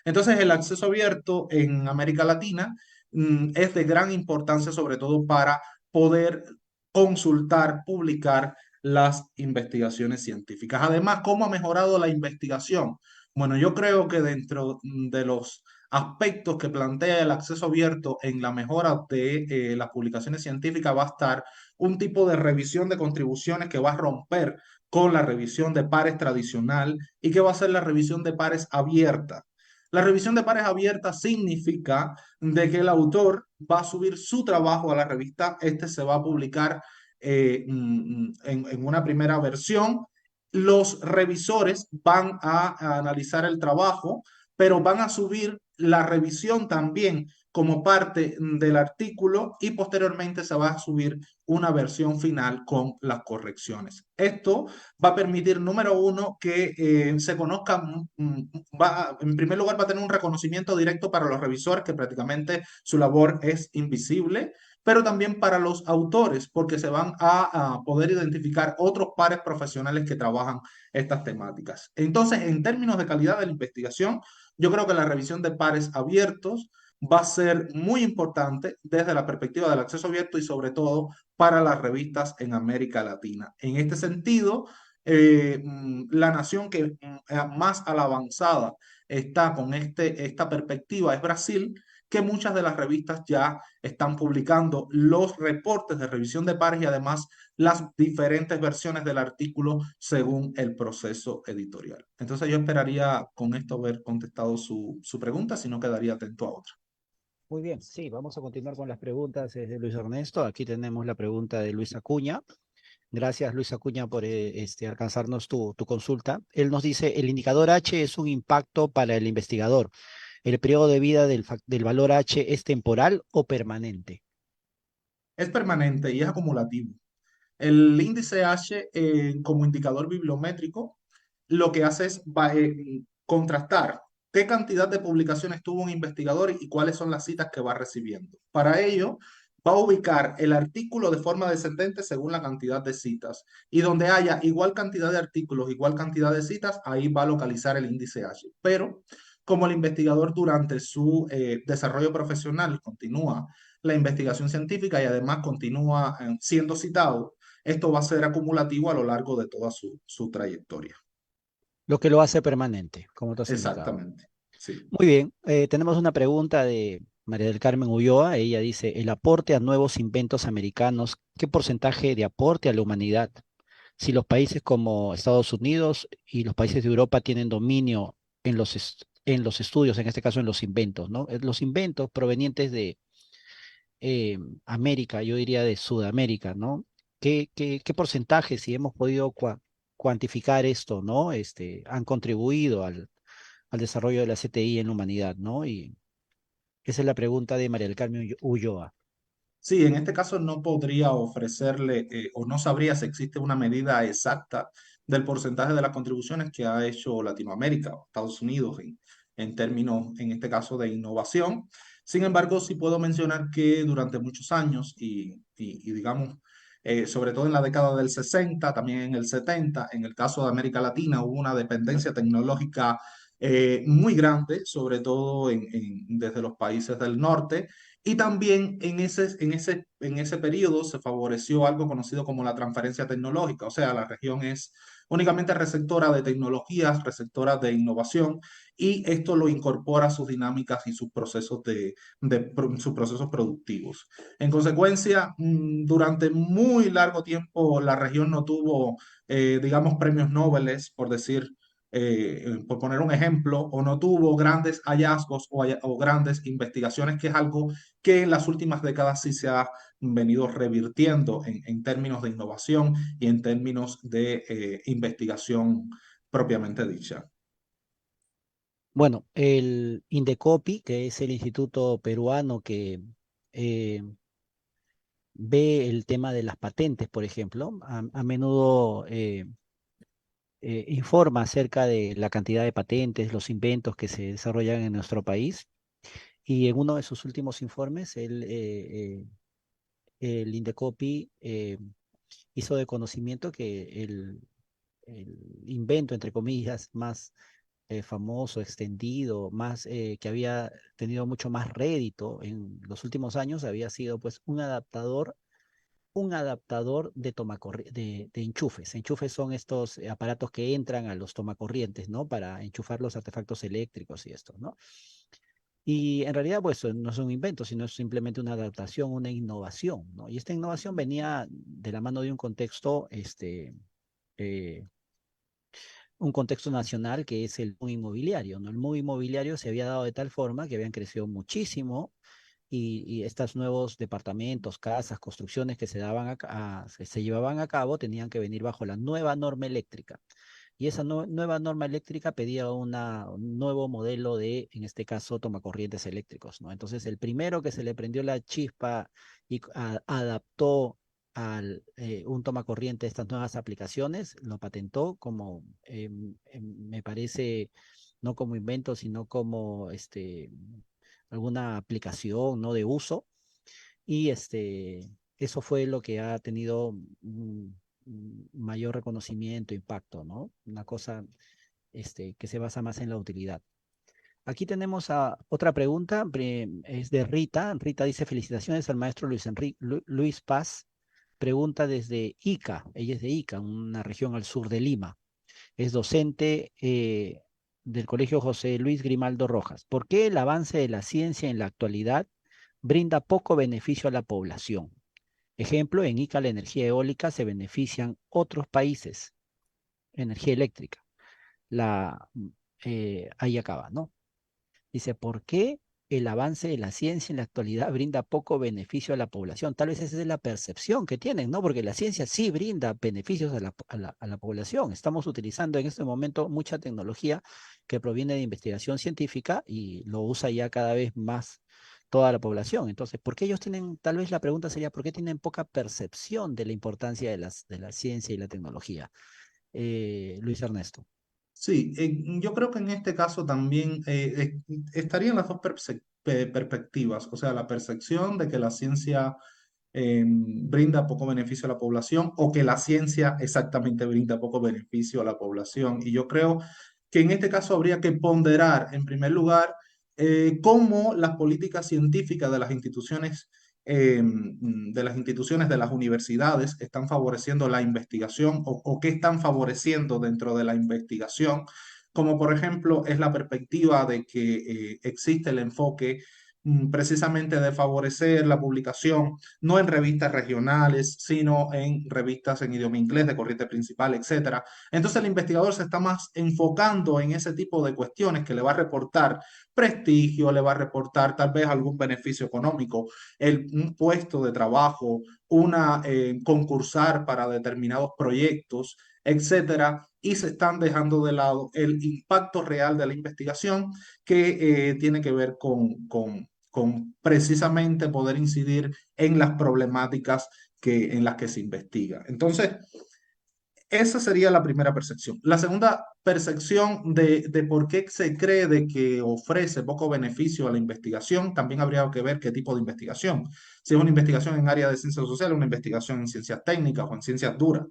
Entonces, el acceso abierto en América Latina es de gran importancia, sobre todo para poder consultar, publicar las investigaciones científicas. Además, ¿cómo ha mejorado la investigación? Bueno, yo creo que dentro de los aspectos que plantea el acceso abierto en la mejora de las publicaciones científicas va a estar un tipo de revisión de contribuciones que va a romper con la revisión de pares tradicional y que va a ser la revisión de pares abierta. La revisión de pares abierta significa de que el autor va a subir su trabajo a la revista, este se va a publicar en una primera versión. Los revisores van a analizar el trabajo, pero van a subir la revisión también como parte del artículo y posteriormente se va a subir una versión final con las correcciones. Esto va a permitir, número uno, que se conozca, en primer lugar va a tener un reconocimiento directo para los revisores, que prácticamente su labor es invisible, pero también para los autores, porque se van a poder identificar otros pares profesionales que trabajan estas temáticas. Entonces, en términos de calidad de la investigación, yo creo que la revisión de pares abiertos va a ser muy importante desde la perspectiva del acceso abierto y sobre todo para las revistas en América Latina. En este sentido, la nación que más a la avanzada está con esta perspectiva es Brasil, que muchas de las revistas ya están publicando los reportes de revisión de pares y además las diferentes versiones del artículo según el proceso editorial. Entonces yo esperaría con esto haber contestado su pregunta, si no quedaría atento a otra. Muy bien, sí, vamos a continuar con las preguntas de Luis Ernesto. Aquí tenemos la pregunta de Luis Acuña. Gracias, Luis Acuña, por alcanzarnos tu consulta. Él nos dice, el indicador H es un impacto para el investigador. ¿El periodo de vida del valor H es temporal o permanente? Es permanente y es acumulativo. El índice H como indicador bibliométrico lo que hace es contrastar qué cantidad de publicaciones tuvo un investigador y cuáles son las citas que va recibiendo. Para ello, va a ubicar el artículo de forma descendente según la cantidad de citas. Y donde haya igual cantidad de artículos, igual cantidad de citas, ahí va a localizar el índice H. Pero como el investigador durante su desarrollo profesional continúa la investigación científica y además continúa siendo citado, esto va a ser acumulativo a lo largo de toda su trayectoria. Lo que lo hace permanente, como tú has indicado. Exactamente, sí. Muy bien, tenemos una pregunta de María del Carmen Ulloa. Ella dice, el aporte a nuevos inventos americanos, ¿qué porcentaje de aporte a la humanidad? Si los países como Estados Unidos y los países de Europa tienen dominio en los estudios, en este caso en los inventos, ¿no? Los inventos provenientes de América, yo diría de Sudamérica, ¿no? ¿Qué porcentaje, si hemos podido cuantificar esto, ¿no? Han contribuido al desarrollo de la CTI en la humanidad, ¿no? Y esa es la pregunta de María del Carmen Ulloa. Sí, en este caso no podría ofrecerle o no sabría si existe una medida exacta del porcentaje de las contribuciones que ha hecho Latinoamérica o Estados Unidos en términos, en este caso, de innovación. Sin embargo, sí puedo mencionar que durante muchos años y digamos, sobre todo en la década del 60, también en el 70, en el caso de América Latina, hubo una dependencia tecnológica muy grande, sobre todo desde los países del norte y también en ese periodo se favoreció algo conocido como la transferencia tecnológica, o sea, la región es únicamente receptora de tecnologías, receptora de innovación, y esto lo incorpora a sus dinámicas y sus procesos sus procesos productivos. En consecuencia, durante muy largo tiempo la región no tuvo, digamos, premios Nobel, por decir, por poner un ejemplo, o no tuvo grandes hallazgos o grandes investigaciones, que es algo que en las últimas décadas sí se ha venido revirtiendo en términos de innovación y en términos de investigación propiamente dicha. Bueno, el Indecopi, que es el instituto peruano que eh, ve el tema de las patentes, por ejemplo, a menudo informa acerca de la cantidad de patentes, los inventos que se desarrollan en nuestro país. Y en uno de sus últimos informes, el Indecopi hizo de conocimiento que el invento, entre comillas, más famoso, extendido, más que había tenido mucho más rédito en los últimos años, había sido pues un adaptador de de enchufes. Enchufes son estos aparatos que entran a los tomacorrientes, ¿no? Para enchufar los artefactos eléctricos y esto, ¿no? Y en realidad, pues, no es un invento, sino es simplemente una adaptación, una innovación, ¿no? Y esta innovación venía de la mano de un contexto, eh, un contexto nacional que es el boom inmobiliario, ¿no? El boom inmobiliario se había dado de tal forma que habían crecido muchísimo y estos nuevos departamentos, casas, construcciones que se llevaban a cabo tenían que venir bajo la nueva norma eléctrica. Y esa nueva norma eléctrica pedía un nuevo modelo de, en este caso, tomacorrientes eléctricos, ¿no? Entonces, el primero que se le prendió la chispa y adaptó un tomacorriente a estas nuevas aplicaciones, lo patentó como, me parece, no como invento, sino como alguna aplicación, ¿no? De uso. Y eso fue lo que ha tenido mayor reconocimiento, impacto, ¿no? Una cosa que se basa más en la utilidad. Aquí tenemos otra pregunta, es de Rita. Rita dice, felicitaciones al maestro Luis Paz. Pregunta desde Ica, ella es de Ica, una región al sur de Lima. Es docente del Colegio José Luis Grimaldo Rojas. ¿Por qué el avance de la ciencia en la actualidad brinda poco beneficio a la población? Ejemplo, en Ica la energía eólica se benefician otros países, energía eléctrica. Ahí acaba, ¿no? Dice, ¿por qué el avance de la ciencia en la actualidad brinda poco beneficio a la población? Tal vez esa es la percepción que tienen, ¿no? Porque la ciencia sí brinda beneficios a la población. Estamos utilizando en este momento mucha tecnología que proviene de investigación científica y lo usa ya cada vez más toda la población. Entonces, ¿por qué ellos tienen, tal vez la pregunta sería, ¿por qué tienen poca percepción de la importancia de la ciencia y la tecnología? Luis Ernesto. Sí, yo creo que en este caso también estarían las dos perspectivas, o sea, la percepción de que la ciencia brinda poco beneficio a la población o que la ciencia exactamente brinda poco beneficio a la población. Y yo creo que en este caso habría que ponderar, en primer lugar, cómo las políticas científicas de las instituciones, de las universidades, están favoreciendo la investigación o qué están favoreciendo dentro de la investigación, como por ejemplo es la perspectiva de que existe el enfoque precisamente de favorecer la publicación, no en revistas regionales, sino en revistas en idioma inglés, de corriente principal, etcétera. Entonces el investigador se está más enfocando en ese tipo de cuestiones que le va a reportar prestigio, le va a reportar tal vez algún beneficio económico, un puesto de trabajo, una concursar para determinados proyectos, etcétera, y se están dejando de lado el impacto real de la investigación que tiene que ver con precisamente poder incidir en las problemáticas en las que se investiga. Entonces, esa sería la primera percepción. La segunda percepción de por qué se cree de que ofrece poco beneficio a la investigación, también habría que ver qué tipo de investigación. Si es una investigación en área de ciencias sociales, una investigación en ciencias técnicas o en ciencias duras.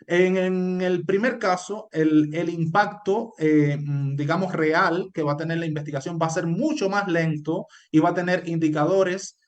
En el primer caso, el impacto, digamos, real que va a tener la investigación va a ser mucho más lento y va a tener indicadores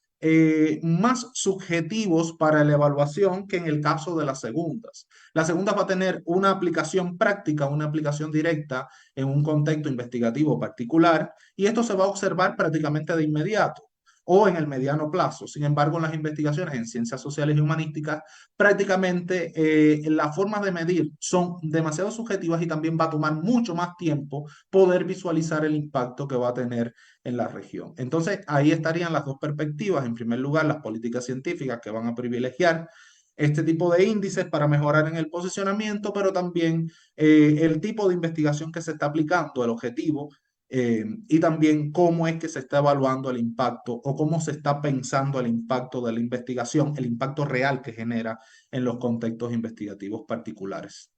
más subjetivos para la evaluación que en el caso de las segundas. La segunda va a tener una aplicación práctica, una aplicación directa en un contexto investigativo particular y esto se va a observar prácticamente de inmediato o en el mediano plazo. Sin embargo, en las investigaciones en ciencias sociales y humanísticas, prácticamente las formas de medir son demasiado subjetivas y también va a tomar mucho más tiempo poder visualizar el impacto que va a tener en la región. Entonces, ahí estarían las dos perspectivas. En primer lugar, las políticas científicas que van a privilegiar este tipo de índices para mejorar en el posicionamiento, pero también el tipo de investigación que se está aplicando, el objetivo, y también cómo es que se está evaluando el impacto o cómo se está pensando el impacto de la investigación, el impacto real que genera en los contextos investigativos particulares.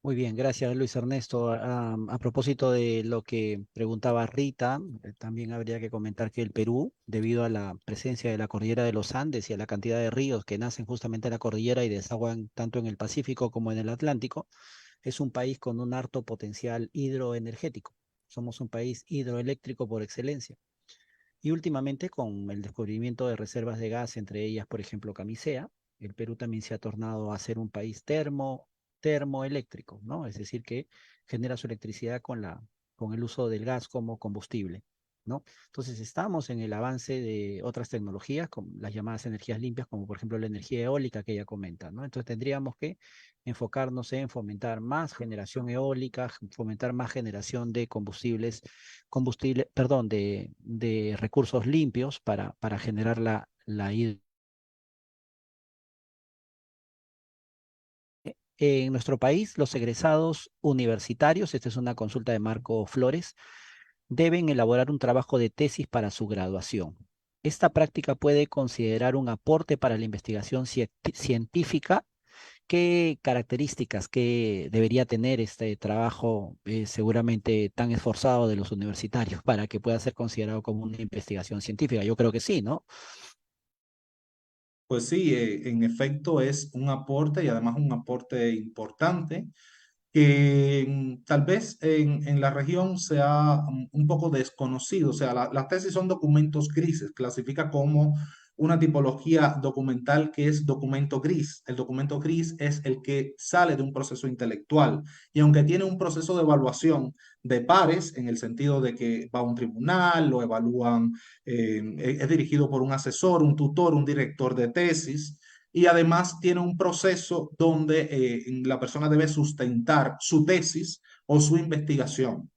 Muy bien, gracias Luis Ernesto. A propósito de lo que preguntaba Rita, también habría que comentar que el Perú, debido a la presencia de la cordillera de los Andes y a la cantidad de ríos que nacen justamente en la cordillera y desaguan tanto en el Pacífico como en el Atlántico, es un país con un alto potencial hidroenergético. Somos un país hidroeléctrico por excelencia. Y últimamente, con el descubrimiento de reservas de gas, entre ellas, por ejemplo, Camisea, el Perú también se ha tornado a ser un país termoeléctrico, ¿no? Es decir, que genera su electricidad con el uso del gas como combustible, ¿no? Entonces, estamos en el avance de otras tecnologías, como las llamadas energías limpias, como por ejemplo la energía eólica que ella comenta, ¿no? Entonces, tendríamos que enfocarnos en fomentar más generación eólica, fomentar más generación de perdón, de recursos limpios para generar la en nuestro país, los egresados universitarios, esta es una consulta de Marco Flores, deben elaborar un trabajo de tesis para su graduación. Esta práctica puede considerar un aporte para la investigación científica. ¿Qué características que debería tener este trabajo seguramente tan esforzado de los universitarios para que pueda ser considerado como una investigación científica? Yo creo que sí, ¿no? Pues sí, en efecto es un aporte y además un aporte importante que tal vez en la región sea un poco desconocido. O sea, las tesis son documentos grises, clasifica como una tipología documental que es documento gris. El documento gris es el que sale de un proceso intelectual y aunque tiene un proceso de evaluación de pares, en el sentido de que va a un tribunal, lo evalúan, es dirigido por un asesor, un tutor, un director de tesis y además tiene un proceso donde la persona debe sustentar su tesis o su investigación.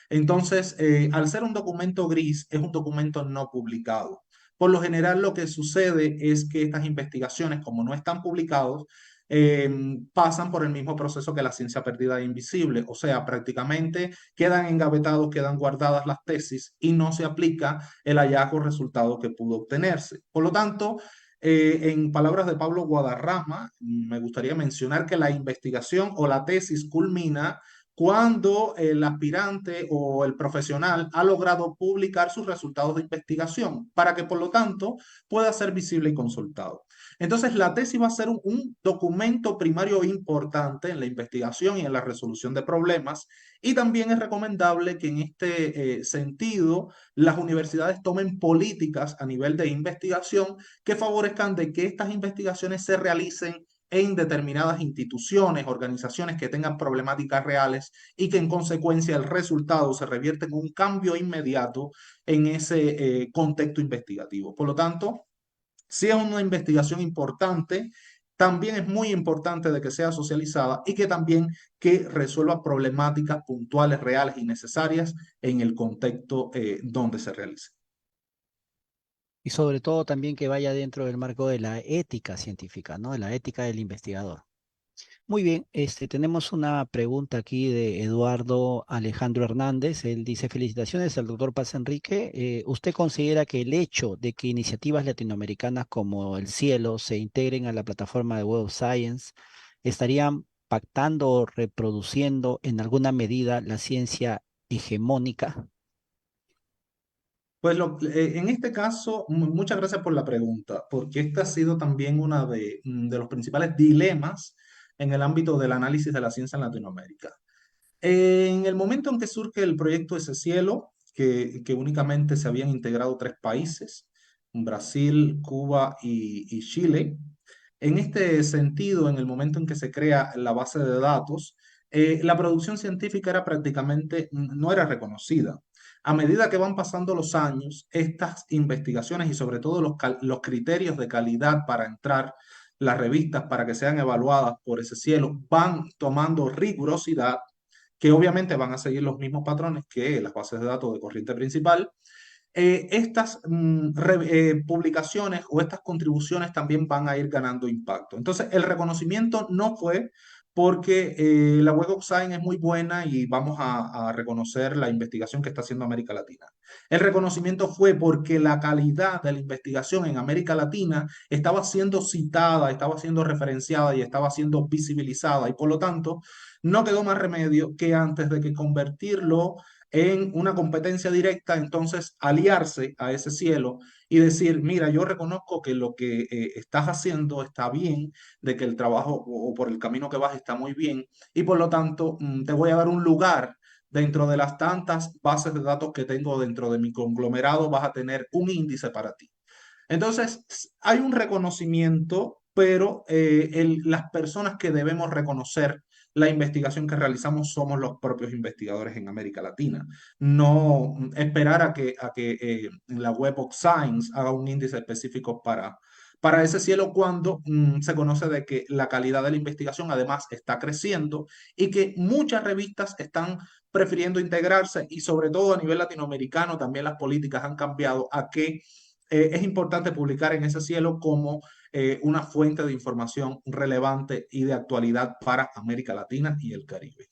Entonces, al ser un documento gris, es un documento no publicado. Por lo general, lo que sucede es que estas investigaciones, como no están publicados, eh, pasan por el mismo proceso que la ciencia perdida e invisible, o sea, prácticamente quedan engavetados, quedan guardadas las tesis y no se aplica el hallazgo resultado que pudo obtenerse. Por lo tanto, en palabras de Pablo Guadarrama, me gustaría mencionar que la investigación o la tesis culmina cuando el aspirante o el profesional ha logrado publicar sus resultados de investigación para que por lo tanto pueda ser visible y consultado. Entonces, la tesis va a ser un documento primario importante en la investigación y en la resolución de problemas y también es recomendable que en este sentido las universidades tomen políticas a nivel de investigación que favorezcan de que estas investigaciones se realicen en determinadas instituciones, organizaciones que tengan problemáticas reales y que en consecuencia el resultado se revierte en un cambio inmediato en ese contexto investigativo. Por lo tanto, si es una investigación importante, también es muy importante de que sea socializada y que también que resuelva problemáticas puntuales, reales y necesarias en el contexto donde se realice. Y sobre todo también que vaya dentro del marco de la ética científica, ¿no? De la ética del investigador. Muy bien, tenemos una pregunta aquí de Eduardo Alejandro Hernández. Él dice, felicitaciones al doctor Paz Enrique. ¿Usted considera que el hecho de que iniciativas latinoamericanas como El Cielo se integren a la plataforma de Web of Science estarían pactando o reproduciendo en alguna medida la ciencia hegemónica? Pues en este caso, muchas gracias por la pregunta, porque este ha sido también uno de los principales dilemas en el ámbito del análisis de la ciencia en Latinoamérica. En el momento en que surge el proyecto Ese Cielo, que únicamente se habían integrado tres países, Brasil, Cuba y Chile, en este sentido, en el momento en que se crea la base de datos, la producción científica era prácticamente, no era reconocida. A medida que van pasando los años, estas investigaciones y sobre todo los criterios de calidad para entrar las revistas, para que sean evaluadas por Ese Cielo, van tomando rigurosidad, que obviamente van a seguir los mismos patrones que las bases de datos de corriente principal. Estas publicaciones o estas contribuciones también van a ir ganando impacto. Entonces, el reconocimiento no fue porque la Web of Science es muy buena y vamos a reconocer la investigación que está haciendo América Latina. El reconocimiento fue porque la calidad de la investigación en América Latina estaba siendo citada, estaba siendo referenciada y estaba siendo visibilizada y por lo tanto no quedó más remedio que antes de que convertirlo en una competencia directa, entonces aliarse a Ese Cielo y decir, mira, yo reconozco que lo que estás haciendo está bien, de que el trabajo o por el camino que vas está muy bien, y por lo tanto te voy a dar un lugar dentro de las tantas bases de datos que tengo dentro de mi conglomerado, vas a tener un índice para ti. Entonces, hay un reconocimiento, pero las personas que debemos reconocer la investigación que realizamos somos los propios investigadores en América Latina. No esperar a que la Web of Science haga un índice específico para Ese Cielo cuando se conoce de que la calidad de la investigación además está creciendo y que muchas revistas están prefiriendo integrarse y sobre todo a nivel latinoamericano también las políticas han cambiado a que es importante publicar en Ese Cielo como una fuente de información relevante y de actualidad para América Latina y el Caribe.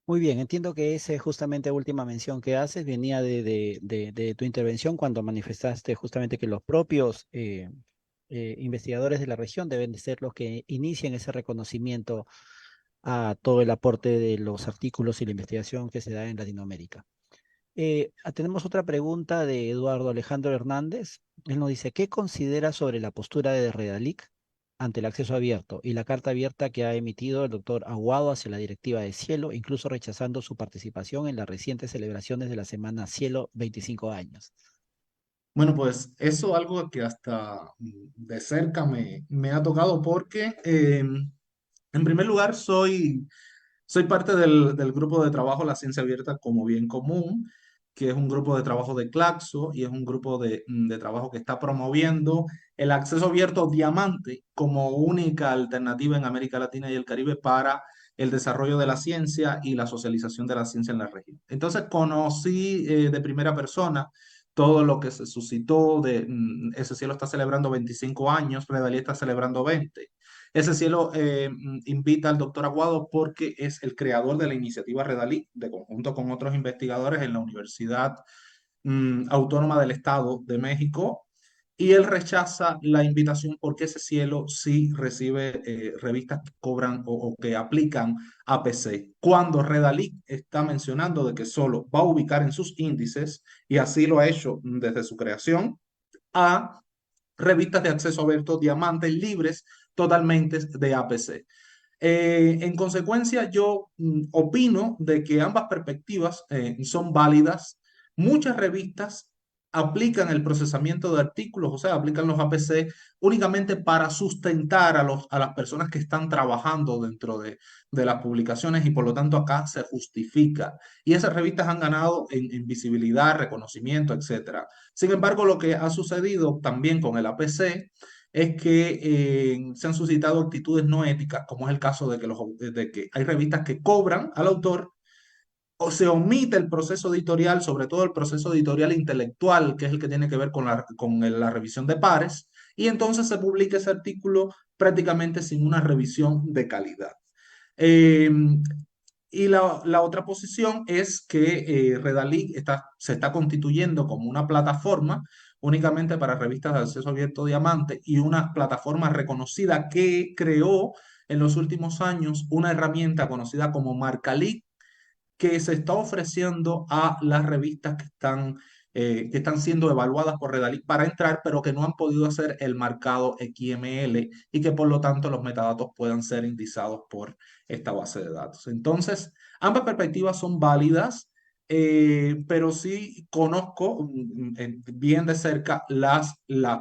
Muy bien, entiendo que esa justamente última mención que haces venía de tu intervención cuando manifestaste justamente que los propios investigadores de la región deben de ser los que inicien ese reconocimiento a todo el aporte de los artículos y la investigación que se da en Latinoamérica. Tenemos otra pregunta de Eduardo Alejandro Hernández. Él nos dice, ¿qué considera sobre la postura de Redalic ante el acceso abierto y la carta abierta que ha emitido el doctor Aguado hacia la directiva de Cielo, incluso rechazando su participación en las recientes celebraciones de la Semana Cielo 25 años? Bueno, pues eso algo que hasta de cerca me ha tocado porque, en primer lugar, soy parte del grupo de trabajo La Ciencia Abierta como Bien Común, que es un grupo de trabajo de Claxo y es un grupo de trabajo que está promoviendo el acceso abierto diamante como única alternativa en América Latina y el Caribe para el desarrollo de la ciencia y la socialización de la ciencia en la región. Entonces conocí de primera persona todo lo que se suscitó Ese Cielo está celebrando 25 años, Redalí está celebrando 20. Ese Cielo invita al doctor Aguado porque es el creador de la iniciativa Redalí, de conjunto con otros investigadores en la Universidad Autónoma del Estado de México, y él rechaza la invitación porque Ese Cielo sí recibe revistas que cobran o que aplican APC, cuando Redalí está mencionando de que solo va a ubicar en sus índices, y así lo ha hecho desde su creación, a revistas de acceso abierto diamantes libres totalmente de APC. En consecuencia, yo opino de que ambas perspectivas son válidas. Muchas revistas aplican el procesamiento de artículos, o sea, aplican los APC únicamente para sustentar a las personas que están trabajando dentro de las publicaciones y por lo tanto acá se justifica. Y esas revistas han ganado en visibilidad, reconocimiento, etcétera. Sin embargo, lo que ha sucedido también con el APC es que se han suscitado actitudes no éticas, como es el caso de que hay revistas que cobran al autor o se omite el proceso editorial, sobre todo el proceso editorial intelectual, que es el que tiene que ver con la revisión de pares, y entonces se publica ese artículo prácticamente sin una revisión de calidad. Eh, y la otra posición es que Redalic se está constituyendo como una plataforma únicamente para revistas de acceso abierto diamante y una plataforma reconocida que creó en los últimos años una herramienta conocida como Marcalic, que se está ofreciendo a las revistas que están siendo evaluadas por Redalic para entrar, pero que no han podido hacer el marcado XML y que por lo tanto los metadatos puedan ser indizados por esta base de datos. Entonces, ambas perspectivas son válidas. Pero sí conozco bien de cerca las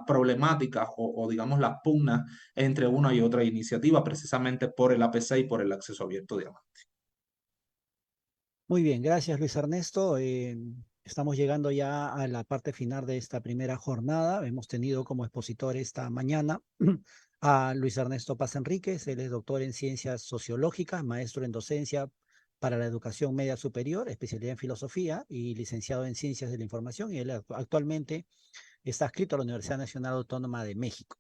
problemáticas o digamos las pugnas entre una y otra iniciativa, precisamente por el APC y por el acceso abierto de Diamante. Muy bien, gracias Luis Ernesto. Estamos llegando ya a la parte final de esta primera jornada. Hemos tenido como expositor esta mañana a Luis Ernesto Paz Enríquez. Él es doctor en ciencias sociológicas, maestro en docencia para la educación media superior, especialidad en filosofía y licenciado en ciencias de la información. Y él actualmente está adscrito a la Universidad Nacional Autónoma de México.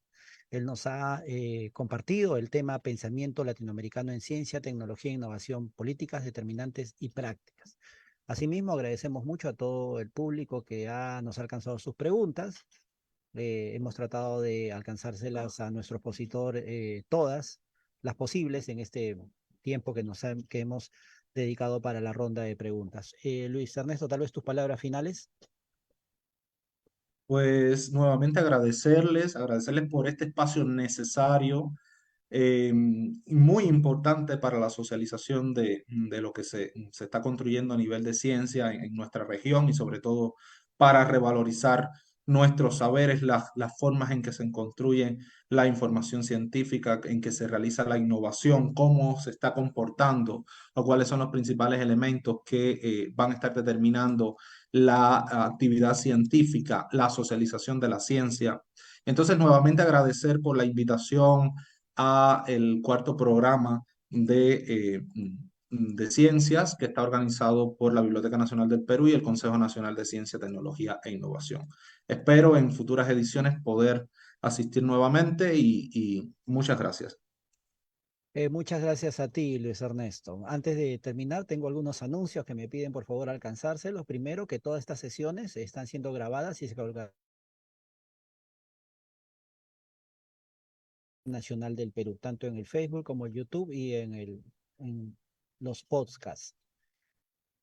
Él nos ha compartido el tema pensamiento latinoamericano en ciencia, tecnología, innovación, políticas determinantes y prácticas. Asimismo, agradecemos mucho a todo el público que nos ha alcanzado sus preguntas. Hemos tratado de alcanzárselas a nuestro expositor todas las posibles en este tiempo que hemos dedicado para la ronda de preguntas. Luis Ernesto, tal vez tus palabras finales. Pues nuevamente agradecerles por este espacio necesario, muy importante para la socialización de lo que se está construyendo a nivel de ciencia en nuestra región y sobre todo para revalorizar nuestros saberes, las formas en que se construye la información científica, en que se realiza la innovación, cómo se está comportando o cuáles son los principales elementos que van a estar determinando la actividad científica, la socialización de la ciencia. Entonces, nuevamente agradecer por la invitación a el cuarto programa de ciencias que está organizado por la Biblioteca Nacional del Perú y el Consejo Nacional de Ciencia, Tecnología e Innovación. Espero en futuras ediciones poder asistir nuevamente y muchas gracias. Muchas gracias a ti, Luis Ernesto. Antes de terminar, tengo algunos anuncios que me piden por favor alcanzárselos. Primero, que todas estas sesiones están siendo grabadas y se colgarán Nacional del Perú, tanto en el Facebook como el YouTube y en los podcasts.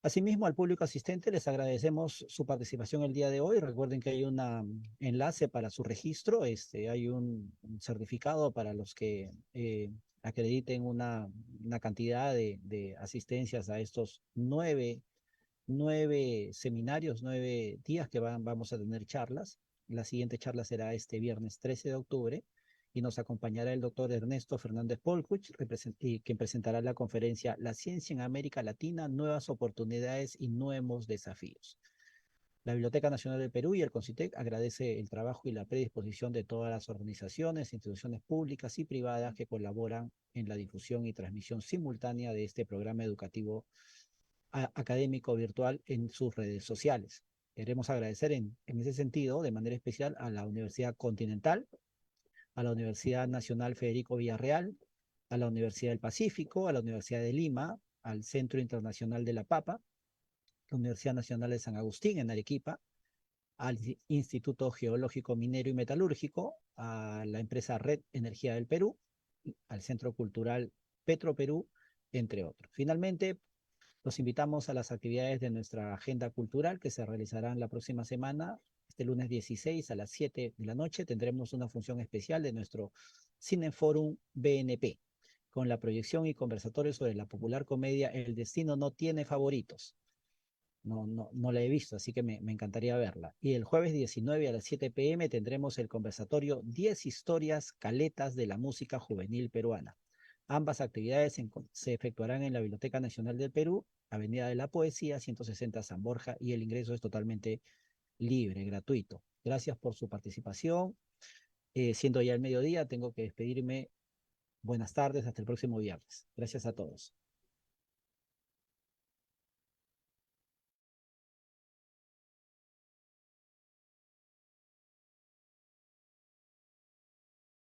Asimismo, al público asistente les agradecemos su participación el día de hoy. Recuerden que hay un enlace para su registro. Hay un certificado para los que acrediten una cantidad de asistencias a estos nueve seminarios, 9 días que vamos a tener charlas. La siguiente charla será este viernes 13 de octubre y nos acompañará el doctor Ernesto Fernández Polkuch, quien presentará la conferencia La ciencia en América Latina, nuevas oportunidades y nuevos desafíos. La Biblioteca Nacional del Perú y el CONCITEC agradece el trabajo y la predisposición de todas las organizaciones, instituciones públicas y privadas que colaboran en la difusión y transmisión simultánea de este programa educativo académico virtual en sus redes sociales. Queremos agradecer en ese sentido, de manera especial, a la Universidad Continental, a la Universidad Nacional Federico Villarreal, a la Universidad del Pacífico, a la Universidad de Lima, al Centro Internacional de la Papa, la Universidad Nacional de San Agustín en Arequipa, al Instituto Geológico Minero y Metalúrgico, a la empresa Red Energía del Perú, al Centro Cultural Petro Perú, entre otros. Finalmente, los invitamos a las actividades de nuestra agenda cultural que se realizarán la próxima semana. Este lunes 16 a las 7 de la noche tendremos una función especial de nuestro Cineforum BNP, con la proyección y conversatorio sobre la popular comedia El destino no tiene favoritos. No la he visto, así que me encantaría verla. Y el jueves 19 a las 7 p.m. tendremos el conversatorio 10 historias caletas de la música juvenil peruana. Ambas actividades se efectuarán en la Biblioteca Nacional del Perú, Avenida de la Poesía, 160 San Borja, y el ingreso es totalmente libre, gratuito. Gracias por su participación. Siendo ya el mediodía, tengo que despedirme. Buenas tardes, hasta el próximo viernes. Gracias a todos.